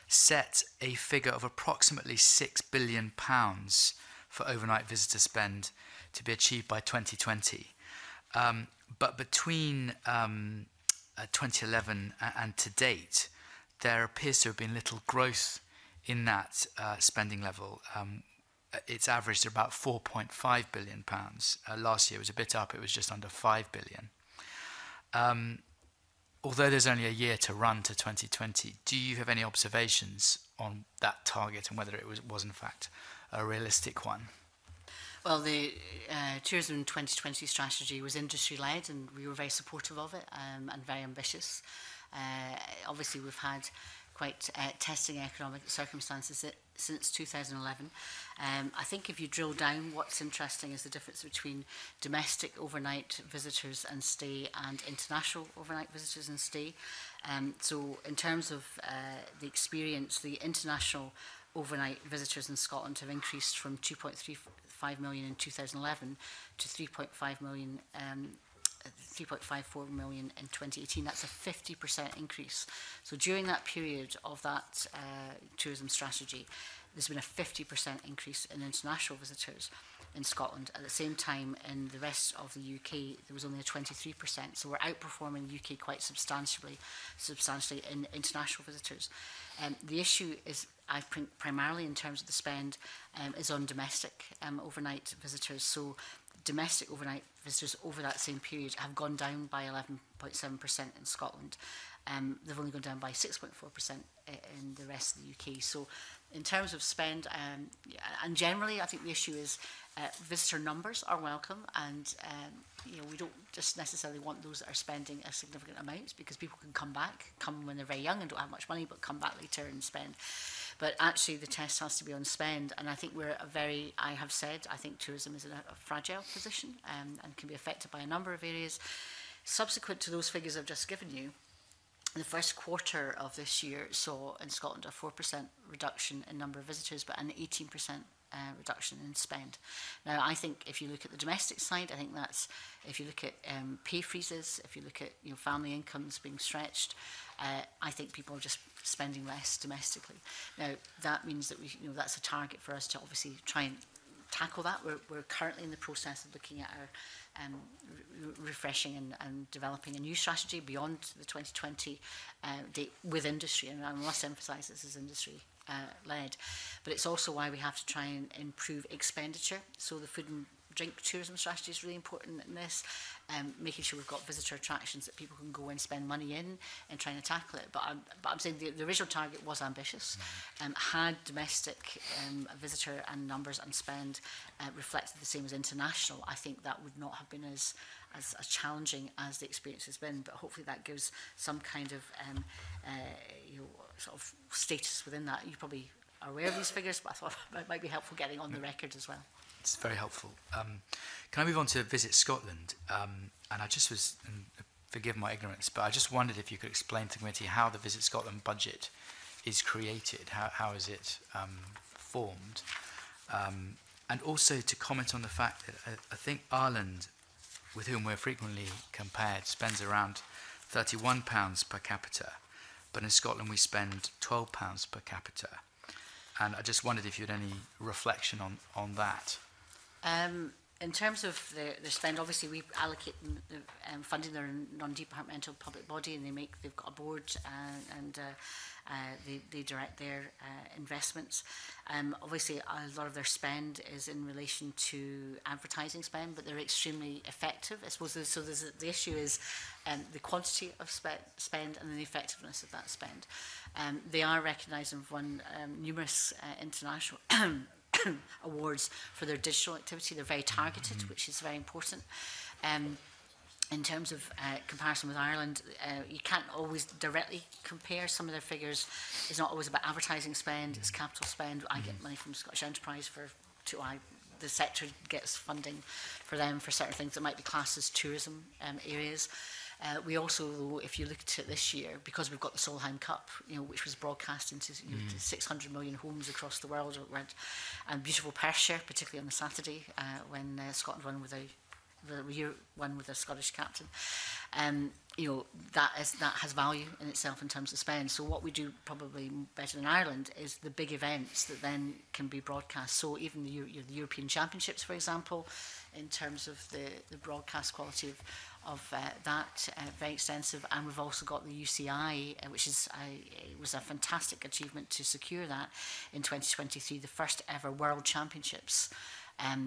set a figure of approximately £6 billion for overnight visitor spend to be achieved by 2020. But between 2011 and to date, there appears to have been little growth in that spending level. It's averaged about £4.5 billion. Last year it was a bit up, it was just under £5 billion. although there's only a year to run to 2020, do you have any observations on that target and whether it was in fact a realistic one? Well, the Tourism 2020 strategy was industry-led, and we were very supportive of it and very ambitious. Obviously, we've had quite testing economic circumstances since 2011. I think if you drill down, what's interesting is the difference between domestic overnight visitors and stay and international overnight visitors and stay. So in terms of the experience, the international overnight visitors in Scotland have increased from 2.35 million in 2011 to 3.5 million 3.54 million in 2018. That's a 50% increase. So during that period of that tourism strategy, there's been a 50% increase in international visitors in Scotland. At the same time, in the rest of the UK, there was only a 23%. So we're outperforming the UK quite substantially in international visitors. The issue is, I think, primarily in terms of the spend, is on domestic overnight visitors. So domestic overnight visitors over that same period have gone down by 11.7% in Scotland. They've only gone down by 6.4% in the rest of the UK. So in terms of spend, and generally I think the issue is visitor numbers are welcome, and you know, we don't just necessarily want those that are spending a significant amounts, because people can come when they're very young and don't have much money, but come back later and spend. But actually the test has to be on spend, and I think I have said, I think tourism is in a fragile position and can be affected by a number of areas. Subsequent to those figures I've just given you, the first quarter of this year saw in Scotland a 4% reduction in number of visitors, but an 18% reduction in spend. Now, I think if you look at the domestic side, I think that's, if you look at pay freezes, if you look at family incomes being stretched, I think people are just spending less domestically. Now, that means that that's a target for us to obviously try and tackle that. We're currently in the process of looking at our refreshing and developing a new strategy beyond the 2020 date with industry, and I must emphasise this is industry led, but it's also why we have to try and improve expenditure. So the food and drink tourism strategy is really important in this, making sure we've got visitor attractions that people can go and spend money in and trying to tackle it. But I'm saying the original target was ambitious. Had domestic visitor and numbers and spend reflected the same as international, I think that would not have been as challenging as the experience has been. But hopefully that gives some kind of sort of status within that. You probably are aware of these figures, but I thought it might be helpful getting on the record as well. It's very helpful. Can I move on to Visit Scotland? And I just was, and forgive my ignorance, but I just wondered if you could explain to the committee how the Visit Scotland budget is created. How is it formed? And also to comment on the fact that I think Ireland, with whom we're frequently compared, spends around £31 per capita, but in Scotland we spend £12 per capita. And I just wondered if you had any reflection on that. In terms of their spend, obviously we allocate funding. They're a non-departmental public body, and they've got a board, and they direct their investments. Obviously, a lot of their spend is in relation to advertising spend, but they're extremely effective. I suppose so. The issue is the quantity of spend and the effectiveness of that spend. They are recognised and have won numerous international awards for their digital activity. They're very targeted, which is very important. In terms of comparison with Ireland, you can't always directly compare. Some of their figures is not always about advertising spend, it's capital spend. I get money from Scottish Enterprise the sector gets funding for them for certain things that might be classed as tourism areas. We also, if you looked at this year, because we've got the Solheim Cup, which was broadcast into 600 million homes across the world, and beautiful Perthshire, particularly on the Saturday when Scotland won with a Scottish captain. That has value in itself in terms of spend. So what we do probably better than Ireland is the big events that then can be broadcast. So even the European Championships, for example, in terms of the broadcast quality of that, very extensive. And we've also got the UCI, which was a fantastic achievement to secure that in 2023, the first ever World Championships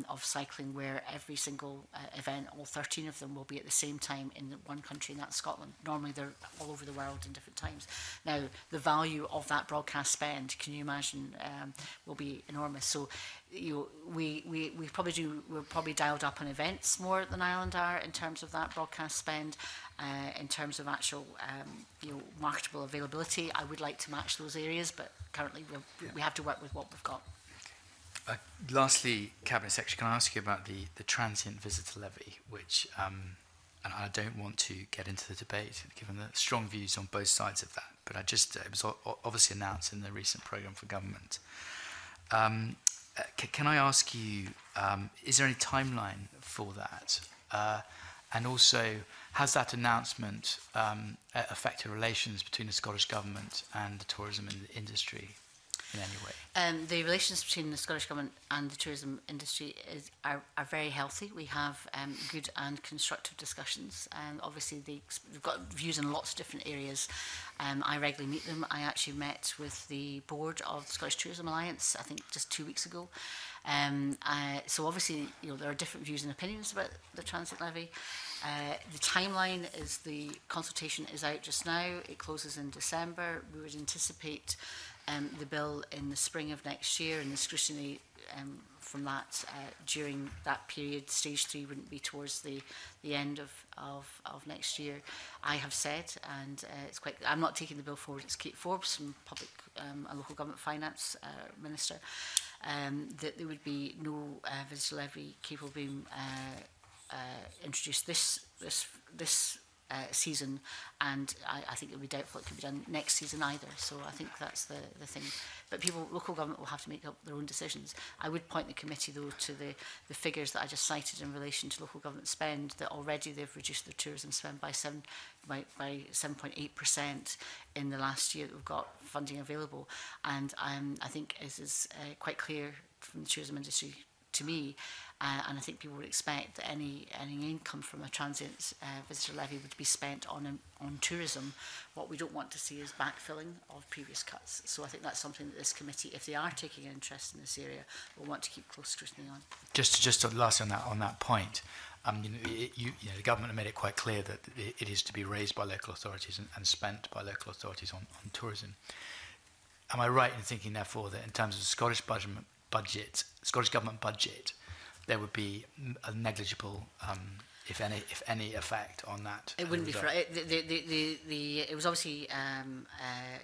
of cycling, where every single event, all 13 of them, will be at the same time in one country, and that's Scotland. Normally they're all over the world in different times. Now, the value of that broadcast spend, can you imagine, will be enormous. So we're probably dialed up on events more than Ireland are in terms of that broadcast spend. In terms of actual marketable availability, I would like to match those areas, but currently we have to work with what we've got. Lastly, Cabinet Secretary, can I ask you about the transient visitor levy, which, and I don't want to get into the debate, given the strong views on both sides of that, but it was obviously announced in the recent programme for government. Can I ask you, is there any timeline for that? And also, has that announcement affected relations between the Scottish Government and the tourism industry in any way? The relations between the Scottish Government and the tourism industry are very healthy. We have good and constructive discussions. Obviously, we've got views in lots of different areas. I regularly meet them. I actually met with the board of the Scottish Tourism Alliance, I think just 2 weeks ago. So obviously, there are different views and opinions about the transit levy. The timeline is the consultation is out just now. It closes in December. We would anticipate the bill in the spring of next year, and the scrutiny from that during that period. Stage 3 wouldn't be towards the end of next year. I have said, and I'm not taking the bill forward, it's Kate Forbes from Public and Local Government Finance Minister, that there would be no visitor levy capable of being introduced this season, and I think it would be doubtful it could be done next season either. So I think that's the thing. But local government will have to make up their own decisions. I would point the committee though to the figures that I just cited in relation to local government spend, that already they've reduced their tourism spend by 7.8% in the last year that we've got funding available. And I think it is quite clear from the tourism industry to me, and I think people would expect that any income from a transient visitor levy would be spent on tourism. What we don't want to see is backfilling of previous cuts. So I think that's something that this committee, if they are taking an interest in this area, will want to keep close scrutiny on. Just lastly on that point, the government have made it quite clear that it is to be raised by local authorities and spent by local authorities on tourism. Am I right in thinking, therefore, that in terms of the Scottish government budget, there would be a negligible, if any, effect on that? It wouldn't be for it. It was obviously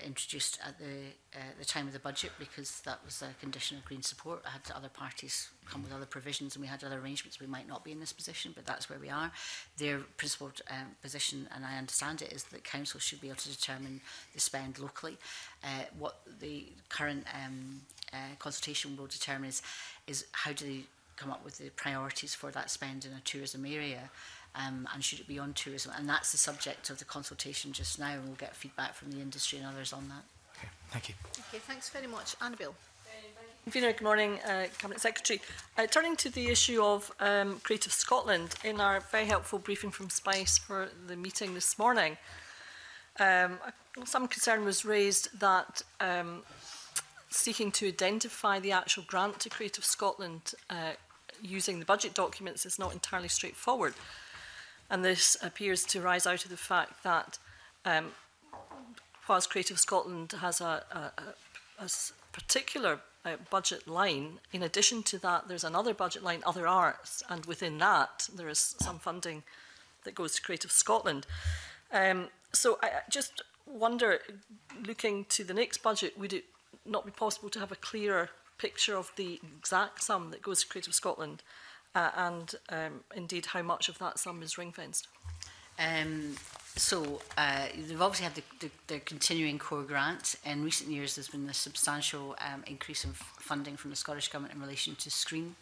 introduced at the time of the budget because that was a condition of Green support. I had other parties come with other provisions, and we had other arrangements. We might not be in this position, but that's where we are. Their principal position, and I understand it, is that council should be able to determine the spend locally. What the current consultation will determine is how do they come up with the priorities for that spend in a tourism area, and should it be on tourism? And that's the subject of the consultation just now, and we'll get feedback from the industry and others on that. Okay, thank you. Okay, thanks very much. Annabelle. Convener, good morning, Cabinet Secretary. Turning to the issue of Creative Scotland, in our very helpful briefing from SPICE for the meeting this morning, some concern was raised that seeking to identify the actual grant to Creative Scotland using the budget documents is not entirely straightforward. And this appears to rise out of the fact that whilst Creative Scotland has a particular budget line, in addition to that there's another budget line, Other Arts, and within that there is some funding that goes to Creative Scotland. So I just wonder, looking to the next budget, would it not be possible to have a clearer picture of the exact sum that goes to Creative Scotland and indeed how much of that sum is ring-fenced? They've obviously had the continuing core grant. In recent years there's been a substantial increase in funding from the Scottish Government in relation to Screen,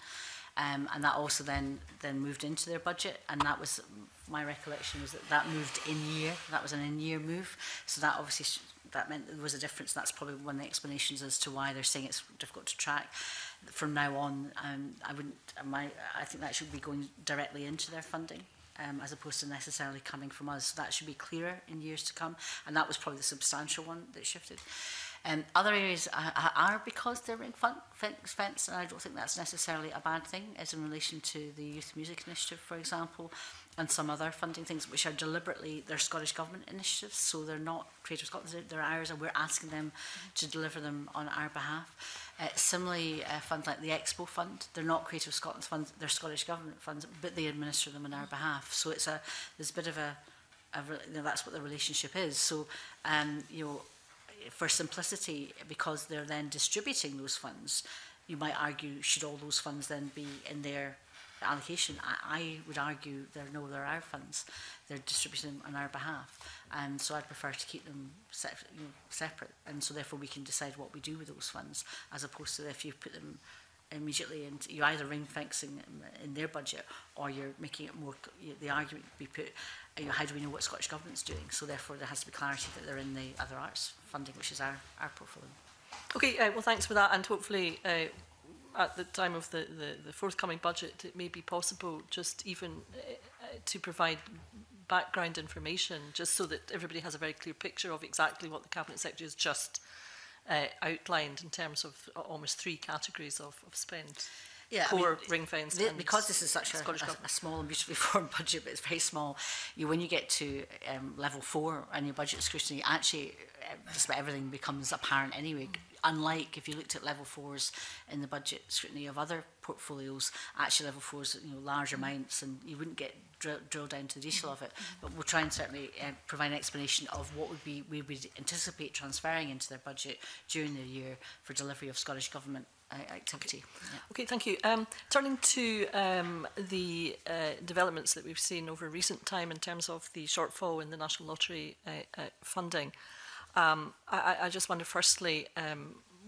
and that also then moved into their budget, and that was, my recollection was that moved in year. That was an in-year move, so that obviously that meant there was a difference. That's probably one of the explanations as to why they're saying it's difficult to track. From now on, I think that should be going directly into their funding, as opposed to necessarily coming from us. So that should be clearer in years to come, and that was probably the substantial one that shifted. Other areas are because they're ring-fenced, and I don't think that's necessarily a bad thing, as in relation to the Youth Music Initiative, for example, and some other funding things which are deliberately, they're Scottish Government initiatives, so they're not Creative Scotland, they're ours, and we're asking them to deliver them on our behalf. Similarly, funds like the Expo Fund, they're not Creative Scotland's funds, they're Scottish Government funds, but they administer them on our behalf. So it's there's a bit of that's what the relationship is. So, for simplicity, because they're then distributing those funds, you might argue, should all those funds then be in their allocation? I would argue they're our funds. They're distributing them on our behalf. And so I'd prefer to keep them separate. And so therefore we can decide what we do with those funds, as opposed to if you put them immediately into, you either ring fencing in their budget, or you're making it more, the argument be put, how do we know what Scottish Government's doing? So therefore there has to be clarity that they're in the other arts funding, which is our portfolio. Okay, well thanks for that, and hopefully at the time of the forthcoming budget it may be possible just even to provide background information, just so that everybody has a very clear picture of exactly what the Cabinet Secretary has just outlined in terms of almost 3 categories of spend. Yeah, core, ring fence, because this is such a small and beautifully formed budget, but it's very small. When you get to level 4 and your budget scrutiny, actually just about everything becomes apparent anyway. Unlike if you looked at level 4s in the budget scrutiny of other portfolios, actually level 4s, large amounts, and you wouldn't get drilled down to the detail of it. But we'll try and certainly provide an explanation of what we would anticipate transferring into their budget during the year for delivery of Scottish Government activity. Okay, yeah. Okay, thank you. Turning to the developments that we've seen over recent time in terms of the shortfall in the National Lottery funding, I just wonder firstly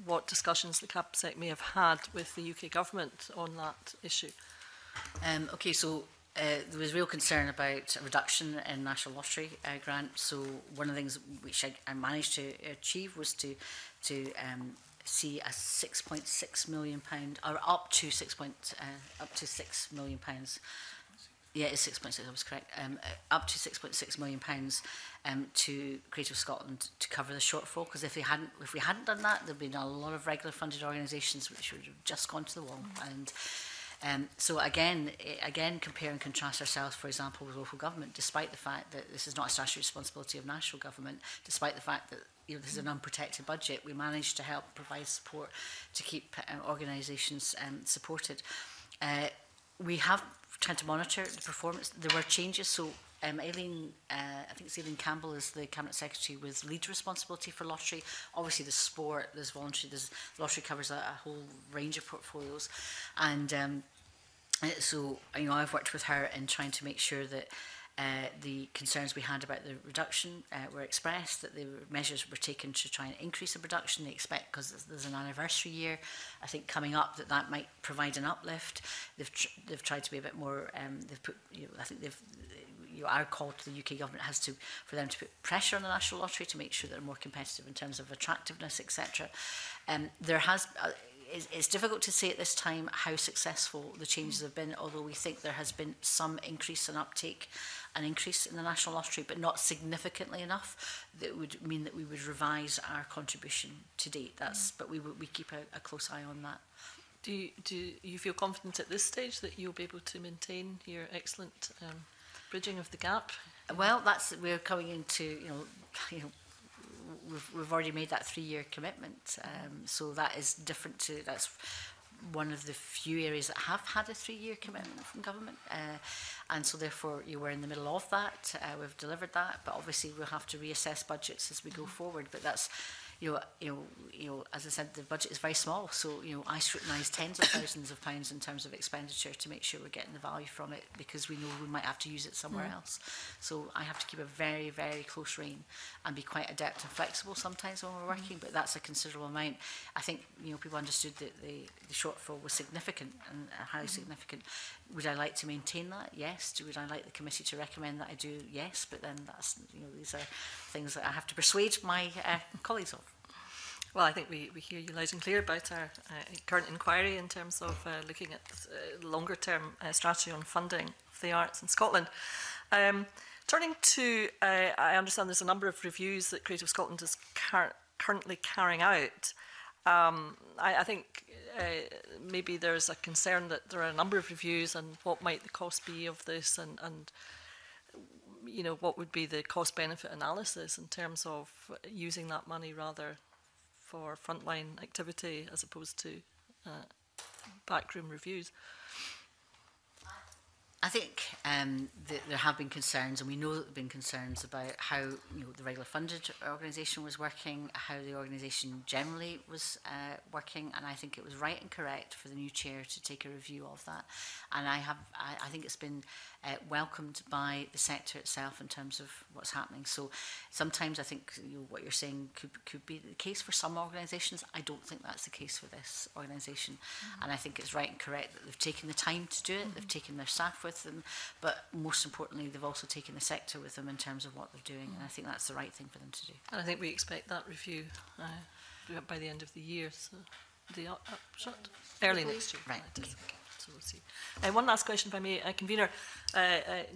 what discussions the CAPSEC may have had with the UK Government on that issue. Okay, so there was real concern about a reduction in National Lottery grant. So one of the things which I managed to achieve was to see a £6.6 million, or up to £6 million. Yeah, it's 6.6. I was correct. Up to £6.6 million to Creative Scotland to cover the shortfall. Because if we hadn't done that, there'd been a lot of regular funded organisations which would have just gone to the wall. And so again, compare and contrast ourselves, for example, with local government, despite the fact that this is not a statutory responsibility of national government, despite the fact that this is an unprotected budget, we managed to help provide support to keep organisations supported. We have tried to monitor the performance. There were changes, so Aileen, I think it's Aileen Campbell is the Cabinet Secretary with lead responsibility for lottery. Obviously there's sport, there's voluntary, lottery covers a whole range of portfolios, and so I've worked with her in trying to make sure that the concerns we had about the reduction were expressed, that the measures were taken to try and increase the production. They expect, because there's an anniversary year, I think, coming up, that might provide an uplift. They've tried to be a bit more, they've put, I think our call to the UK Government has to, for them to put pressure on the National Lottery to make sure they're more competitive in terms of attractiveness, etc. There has, it's difficult to say at this time how successful the changes have been, although we think there has been some increase in uptake, an increase in the National Lottery, but not significantly enough that would mean that we would revise our contribution to date. But we keep a close eye on that. Do you feel confident at this stage that you'll be able to maintain your excellent bridging of the gap? Well, we're coming into we've already made that 3-year commitment, so that is different to that's one of the few areas that have had a 3-year commitment from government, and so therefore we're in the middle of that. We've delivered that, but obviously we'll have to reassess budgets as we go forward. But that's as I said, the budget is very small, so I scrutinise tens of thousands of pounds in terms of expenditure to make sure we're getting the value from it, because we know we might have to use it somewhere else. So I have to keep a very, very close rein and be quite adept and flexible sometimes when we're working, but that's a considerable amount. I think people understood that the shortfall was significant and highly significant. Would I like to maintain that? Yes. Would I like the committee to recommend that I do? Yes. But then that's these are things that I have to persuade my colleagues of. Well, I think we hear you loud and clear about our current inquiry in terms of looking at longer-term strategy on funding of the arts in Scotland. Turning to, I understand there's a number of reviews that Creative Scotland is currently carrying out, I think maybe there's a concern that there are a number of reviews, and what might the cost be of this, and you know, what would be the cost-benefit analysis in terms of using that money rather for frontline activity as opposed to backroom reviews. I think that there have been concerns, and we know that there have been concerns about how the regular funded organisation was working, how the organisation generally was working, and I think it was right and correct for the new chair to take a review of that. And I think it's been welcomed by the sector itself in terms of what's happening. So sometimes I think what you're saying could be the case for some organisations. I don't think that's the case for this organisation, and I think it's right and correct that they've taken the time to do it. They've taken their staff with them, but most importantly, they've also taken the sector with them in terms of what they're doing, and I think that's the right thing for them to do. And I think we expect that review by the end of the year, so the early next year. Right. Okay. So we'll see. One last question, if I may, Convener.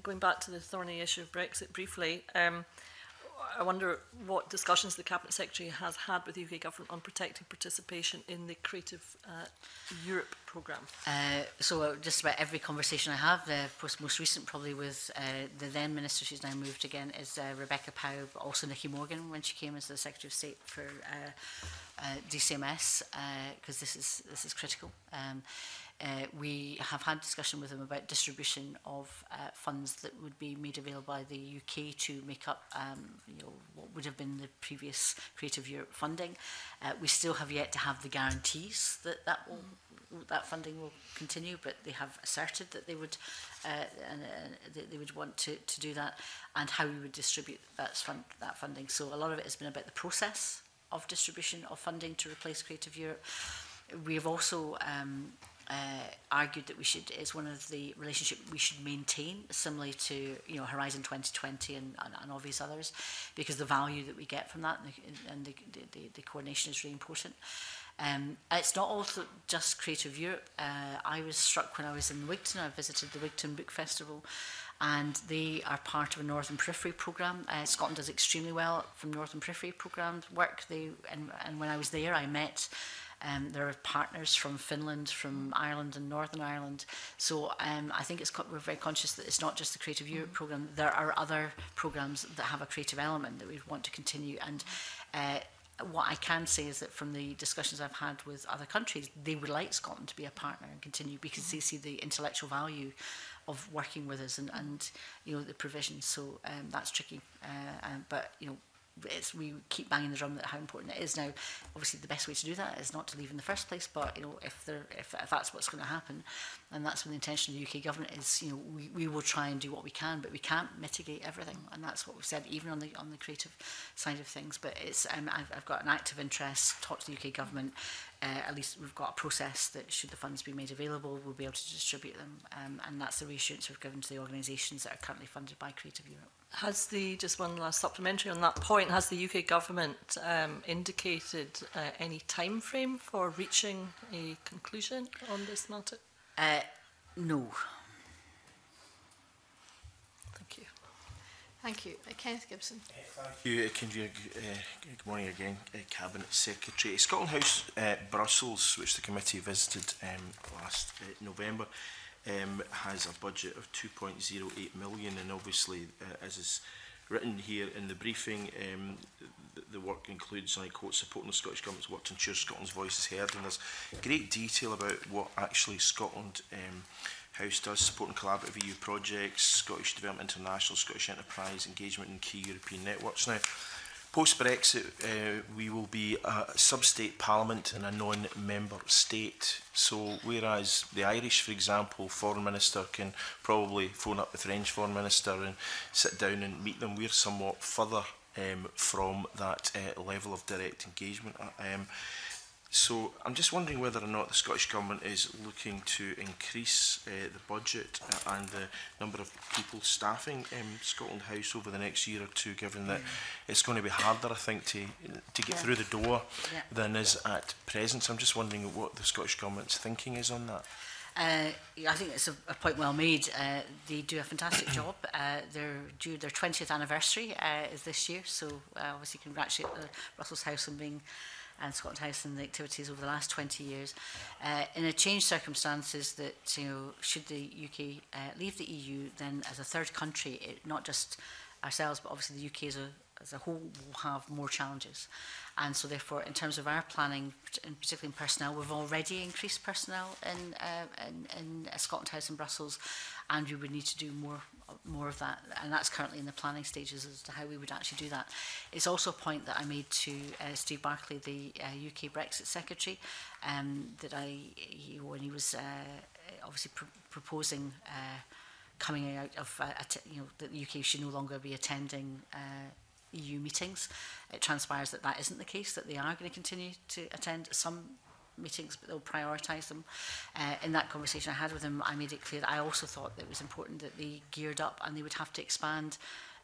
Going back to the thorny issue of Brexit briefly, I wonder what discussions the Cabinet Secretary has had with the UK Government on protecting participation in the Creative Europe programme. So just about every conversation I have, most recent probably with the then Minister, she's now moved again, is Rebecca Powell, but also Nicky Morgan when she came as the Secretary of State for DCMS, because this is critical. We have had discussion with them about distribution of funds that would be made available by the UK to make up what would have been the previous Creative Europe funding. We still have yet to have the guarantees that funding will continue, but they have asserted that they would they would want to do that, and how we would distribute that funding. So a lot of it has been about the process of distribution of funding to replace Creative Europe. We have also argued that it's one of the relationships we should maintain, similarly to Horizon 2020 and obvious others, because the value that we get from that and the coordination is really important. It's not also just Creative Europe. I was struck when I was in Wigton. I visited the Wigton Book Festival, and they are part of a Northern Periphery programme. Scotland does extremely well from Northern Periphery programme work. And when I was there, I met there are partners from Finland, from Ireland and Northern Ireland. So I think we're very conscious that it's not just the Creative Europe programme. There are other programmes that have a creative element that we want to continue. And what I can say is that from the discussions I've had with other countries, they would like Scotland to be a partner and continue, because they see the intellectual value of working with us and the provision. So that's tricky. But we keep banging the drum that how important it is. Now, obviously, the best way to do that is not to leave in the first place. But if that's what's going to happen, and that's what the intention of the UK government is, we will try and do what we can, but we can't mitigate everything, and that's what we've said, even on the creative side of things. But it's I've got an active interest. Talk to the UK government. At least we've got a process that, should the funds be made available, we'll be able to distribute them, and that's the reassurance we've given to the organisations that are currently funded by Creative Europe. Just one last supplementary on that point, has the UK government indicated any time frame for reaching a conclusion on this matter? No. Thank you. Thank you. Kenneth Gibson. Thank you, Convener. Good morning again, Cabinet Secretary. Scotland House Brussels, which the committee visited last November, has a budget of 2.08 million, and obviously, as is written here in the briefing, the work includes, and I quote, supporting the Scottish Government's work to ensure Scotland's voice is heard, and there's great detail about what actually Scotland House does, supporting collaborative EU projects, Scottish Development International, Scottish Enterprise, engagement in key European networks. Now, post-Brexit, we will be a sub-state parliament and a non-member state. So whereas the Irish, for example, foreign minister can probably phone up the French foreign minister and sit down and meet them, we're somewhat further from that level of direct engagement. So I'm just wondering whether or not the Scottish Government is looking to increase the budget and the number of people staffing Scotland House over the next year or two, given that it's going to be harder, I think, to get through the door than is at present. So I'm just wondering what the Scottish Government's thinking is on that. I think it's a point well made. They do a fantastic job. Their 20th anniversary is this year, so obviously congratulate Brussels House on being and Scotland House and the activities over the last 20 years. In a changed circumstances that, should the UK leave the EU, then as a third country, not just ourselves, but obviously the UK as a whole will have more challenges. And so therefore, in terms of our planning, and particularly in personnel, we've already increased personnel in Scotland House in Brussels, and we would need to do more of that, and that's currently in the planning stages as to how we would actually do that. It's also a point that I made to Steve Barclay, the UK Brexit Secretary, that when he was obviously proposing coming out of that the UK should no longer be attending EU meetings. It transpires that isn't the case, that they are going to continue to attend some meetings, but they'll prioritise them. In that conversation I had with him, I made it clear that I also thought that it was important that they geared up and they would have to expand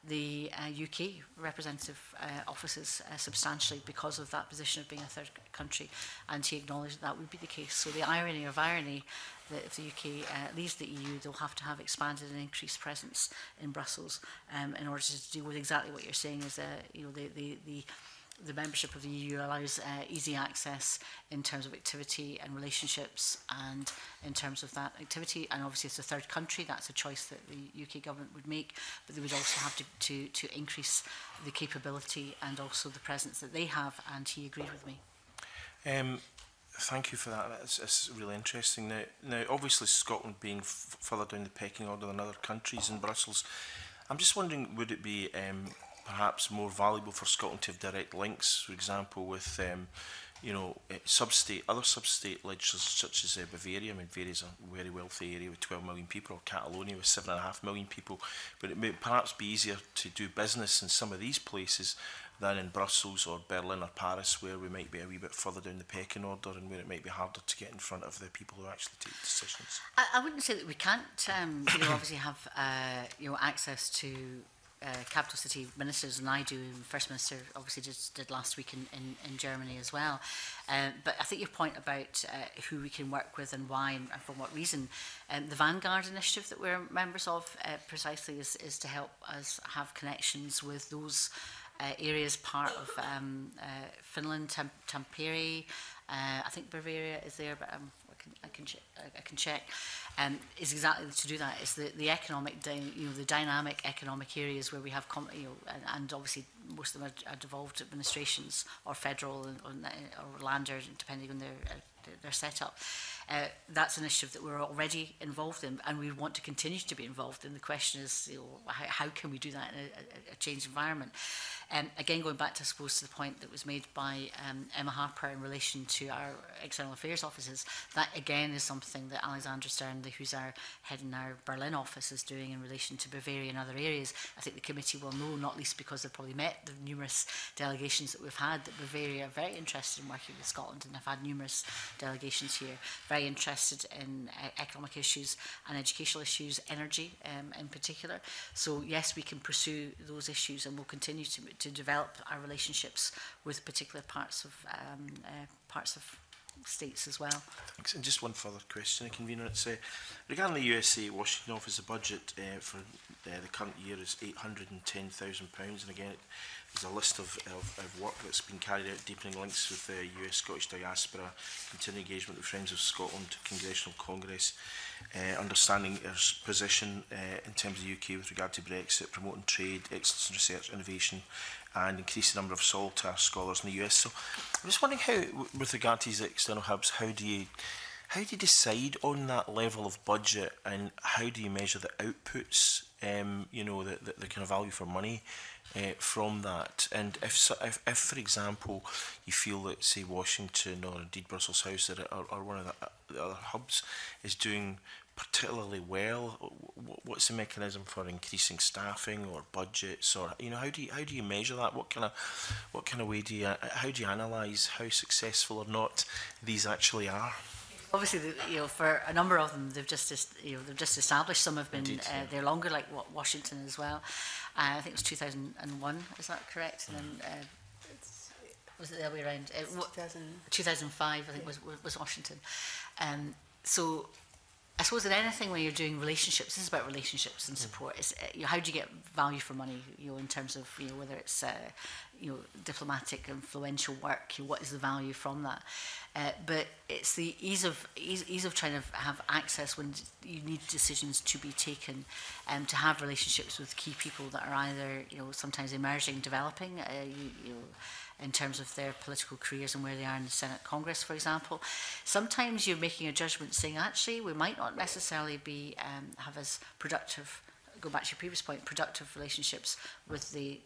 the UK representative offices substantially because of that position of being a third country, and he acknowledged that would be the case. So the irony of irony that if the UK leaves the EU, they'll have to have expanded and increased presence in Brussels in order to deal with exactly what you're saying is the membership of the EU allows easy access in terms of activity and relationships, and in terms of that activity, and obviously it's a third country, that's a choice that the UK government would make, but they would also have to increase the capability and also the presence that they have, and he agreed with me. Thank you for that. It's really interesting. Now, obviously Scotland being further down the pecking order than other countries in Brussels, I'm just wondering, would it be perhaps more valuable for Scotland to have direct links, for example, with other sub-state legislatures such as Bavaria? I mean, Bavaria is a very wealthy area with 12 million people, or Catalonia with 7.5 million people. But it may perhaps be easier to do business in some of these places than in Brussels or Berlin or Paris, where we might be a wee bit further down the pecking order and where it might be harder to get in front of the people who actually take decisions. I wouldn't say that we can't, obviously have access to capital city ministers, and I do. First Minister obviously did last week in Germany as well. But I think your point about who we can work with and why and for what reason, the Vanguard initiative that we're members of precisely is to help us have connections with those areas, part of Finland, Tampere, I think Bavaria is there, but I can check. Is exactly to do that. It's the economic, the dynamic economic areas where we have, and obviously most of them are devolved administrations or federal or lander, depending on their setup. That's an initiative that we're already involved in, and we want to continue to be involved in. The question is, how can we do that in a changed environment? Again, going back to, I suppose, to the point that was made by Emma Harper in relation to our external affairs offices, that again is something that Alexander Stern, who's our head in our Berlin office, is doing in relation to Bavaria and other areas. I think the committee will know, not least because they've probably met the numerous delegations that we've had, that Bavaria are very interested in working with Scotland, and have had numerous delegations here, very interested in economic issues and educational issues, energy in particular. So yes, we can pursue those issues, and we'll continue to develop our relationships with particular parts of states as well. Thanks. And just one further question, Convener. It's regarding the USA Washington office, the budget for the current year is £810,000, and again, there's a list of work that's been carried out, deepening links with the US Scottish diaspora, continuing engagement with Friends of Scotland, Congressional Congress, understanding our position in terms of the UK with regard to Brexit, promoting trade, excellence in research, innovation, and increase the number of Solitaire scholars in the US. So I'm just wondering how, with regard to these external hubs, how do you decide on that level of budget, and how do you measure the outputs, the kind of value for money from that? And if, for example, you feel that, say, Washington or indeed Brussels House or one of the other hubs is doing particularly well, what's the mechanism for increasing staffing or budgets, or how do you measure that? What kind of way how do you analyse how successful or not these actually are? Obviously, for a number of them, they've just established. Some have been they're longer, like Washington as well. I think it was 2001. Is that correct? And then was it the other way around? 2005, I think, was Washington. So I suppose in anything when you're doing relationships, this is about relationships and support. It's, how do you get value for money? In terms of whether it's diplomatic, influential work. What is the value from that? But it's the ease of trying to have access when you need decisions to be taken, to have relationships with key people that are either sometimes emerging, developing. In terms of their political careers and where they are in the Senate Congress, for example. Sometimes you're making a judgment saying, actually, we might not necessarily have as productive, go back to your previous point, productive relationships with the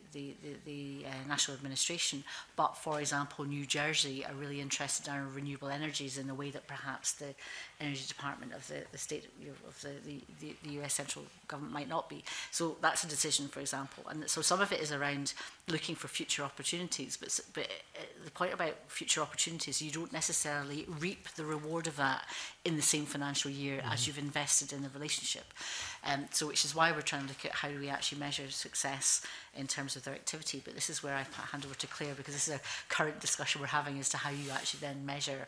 national administration, but for example, New Jersey are really interested in renewable energies in a way that perhaps the Energy Department of the state of the US central government might not be. So that's a decision, for example. And so some of it is around looking for future opportunities, but the point about future opportunities, you don't necessarily reap the reward of that in the same financial year as you've invested in the relationship. So which is why we're trying to look at how do we actually measure success in terms of their activity. But this is where I hand over to Claire, because this is a current discussion we're having as to how you actually then measure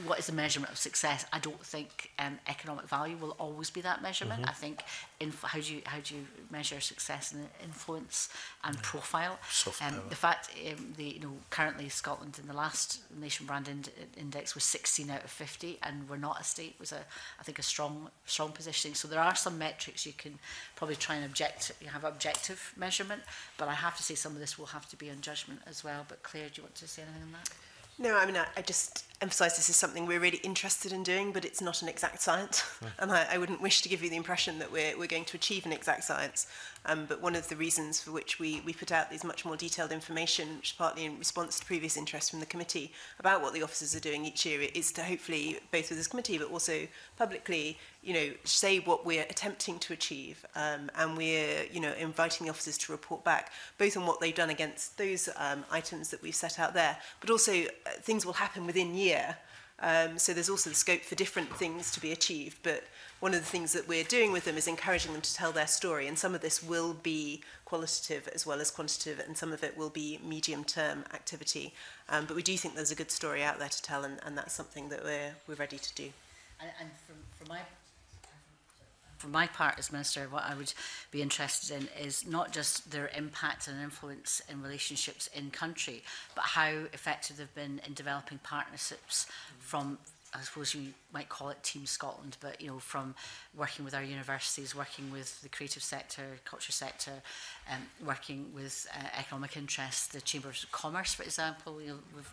what is the measurement of success. I don't think economic value will always be that measurement. I think how do you measure success and influence and profile? The fact currently Scotland in the last Nation Brand Index was 16 out of 50, and we're not a state was I think a strong positioning. So there are some metrics you can probably try and have objective measurement, but I have to say some of this will have to be on judgment as well. But Claire, do you want to say anything on that? No, I mean, I just emphasise this is something we're really interested in doing, but it's not an exact science. And I wouldn't wish to give you the impression that we're going to achieve an exact science. But one of the reasons for which we put out these much more detailed information, which is partly in response to previous interest from the committee about what the officers are doing each year, is to hopefully, both with this committee, but also publicly, say what we're attempting to achieve. And we're, inviting the officers to report back, both on what they've done against those items that we've set out there, but also things will happen within year. So there's also the scope for different things to be achieved, but one of the things that we're doing with them is encouraging them to tell their story, and some of this will be qualitative as well as quantitative, and some of it will be medium-term activity. But we do think there's a good story out there to tell, and that's something that we're ready to do. And for my part as Minister, what I would be interested in is not just their impact and influence in relationships in country, but how effective they've been in developing partnerships from, I suppose you might call it Team Scotland, but from working with our universities, working with the creative sector, culture sector, working with economic interests, the Chambers of Commerce, for example.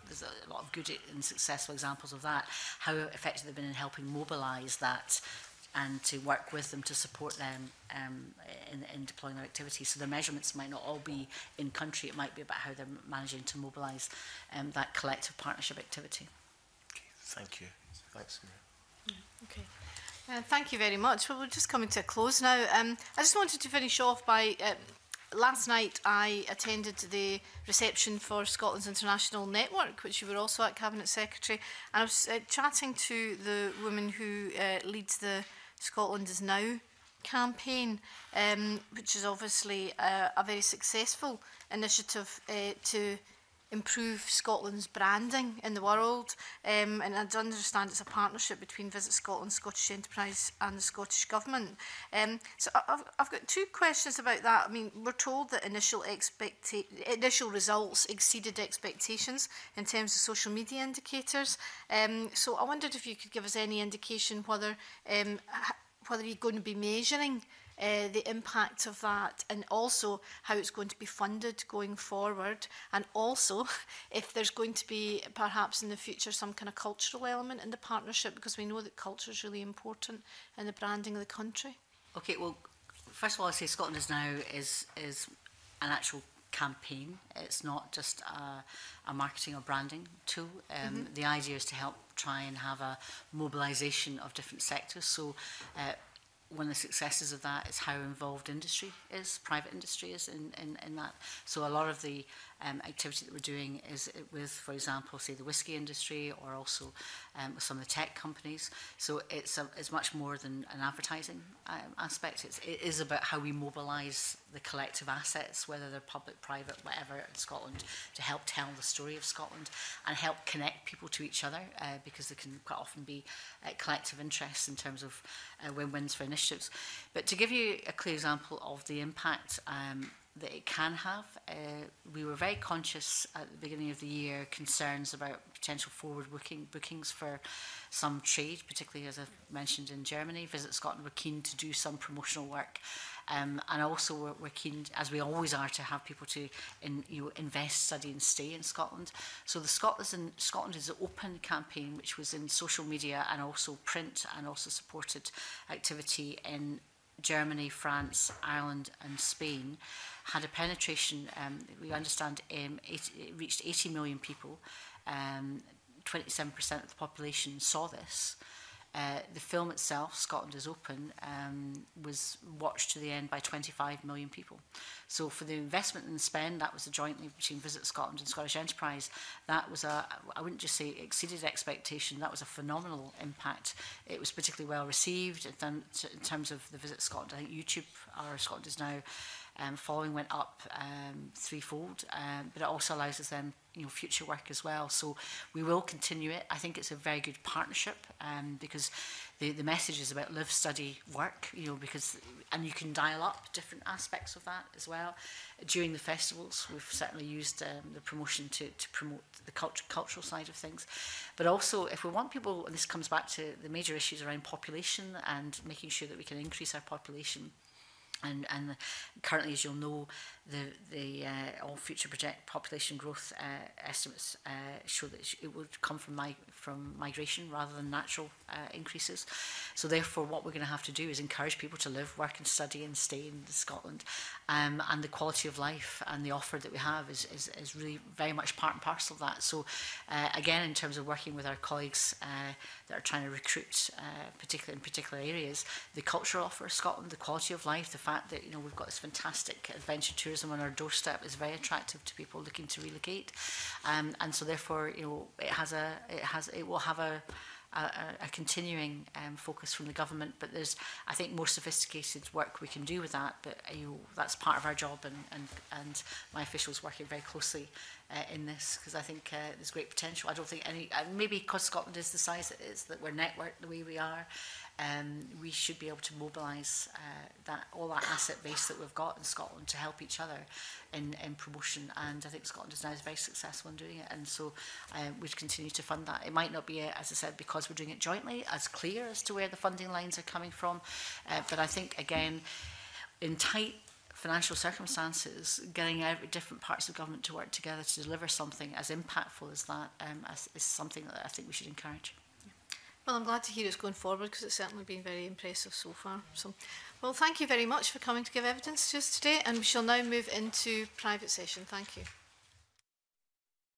There's a lot of good and successful examples of that. How effective they've been in helping mobilise that, and to work with them to support them in deploying their activities. So their measurements might not all be in country. It might be about how they're managing to mobilise that collective partnership activity. Okay, thank you. Thanks, Maria. Okay. Thank you very much. Well, we're just coming to a close now. I just wanted to finish off by... last night I attended the reception for Scotland's International Network, which you were also at, Cabinet Secretary, and I was chatting to the woman who leads the Scotland Is Now campaign, which is obviously a very successful initiative to improve Scotland's branding in the world, and I understand it's a partnership between Visit Scotland, Scottish Enterprise and the Scottish Government. So I've got two questions about that. I mean, we're told that initial results exceeded expectations in terms of social media indicators. So I wondered if you could give us any indication whether you're going to be measuring the impact of that, and also how it's going to be funded going forward, and also if there's going to be perhaps in the future some kind of cultural element in the partnership, because we know that culture is really important in the branding of the country. Okay, well, first of all, I say Scotland Is Now is an actual campaign. It's not just a marketing or branding tool. The idea is to help try and have a mobilisation of different sectors. So one of the successes of that is how involved industry is, private industry is in that. So a lot of the activity that we're doing is with, for example, say the whisky industry, or also with some of the tech companies. So it's much more than an advertising aspect. It is about how we mobilise the collective assets, whether they're public, private, whatever, in Scotland, to help tell the story of Scotland and help connect people to each other, because there can quite often be collective interests in terms of win-wins for initiatives. But to give you a clear example of the impact that it can have, we were very conscious at the beginning of the year, concerns about potential forward bookings for some trade, particularly as I've mentioned in Germany. Visit Scotland were keen to do some promotional work, and also we're keen, as we always are, to have people to invest, study and stay in Scotland. So the Scotland is Open campaign, which was in social media and also print, and also supported activity in Germany, France, Ireland and Spain, had a penetration, we understand, it reached 80 million people. 27% of the population saw this. The film itself, Scotland is Open, was watched to the end by 25 million people. So for the investment and spend, that was a jointly between Visit Scotland and Scottish Enterprise. That was I wouldn't just say exceeded expectation, that was a phenomenal impact. It was particularly well received in terms of the Visit Scotland. I think YouTube, or Scotland is Now, following went up threefold, but it also allows us then future work as well. So we will continue it. I think it's a very good partnership, because the message is about live, study, work, and you can dial up different aspects of that as well. During the festivals, we've certainly used the promotion to promote the cultural side of things. But also, if we want people, and this comes back to the major issues around population and making sure that we can increase our population. And currently, as you'll know, all future population growth estimates show that it would come from migration rather than natural increases. So therefore, what we're going to have to do is encourage people to live, work and study and stay in Scotland. And the quality of life and the offer that we have is really very much part and parcel of that. So again, in terms of working with our colleagues that are trying to recruit, particularly in particular areas, the cultural offer of Scotland, the quality of life, the fact that we've got this fantastic adventure tourism on our doorstep is very attractive to people looking to relocate, and so therefore it will have a continuing focus from the government. But there's, I think, more sophisticated work we can do with that. But that's part of our job, and my officials working very closely in this, because I think there's great potential. I don't think maybe because Scotland is the size it is, that we're networked the way we are. We should be able to mobilise all that asset base that we've got in Scotland to help each other in promotion, and I think Scotland is now very successful in doing it, and so we'd continue to fund that. It might not be, as I said, because we're doing it jointly, as clear as to where the funding lines are coming from, but I think, again, in tight financial circumstances, getting different parts of government to work together to deliver something as impactful as that is something that I think we should encourage. Well, I'm glad to hear it's going forward, because it's certainly been very impressive so far. So, well, thank you very much for coming to give evidence to us today, and we shall now move into private session. Thank you.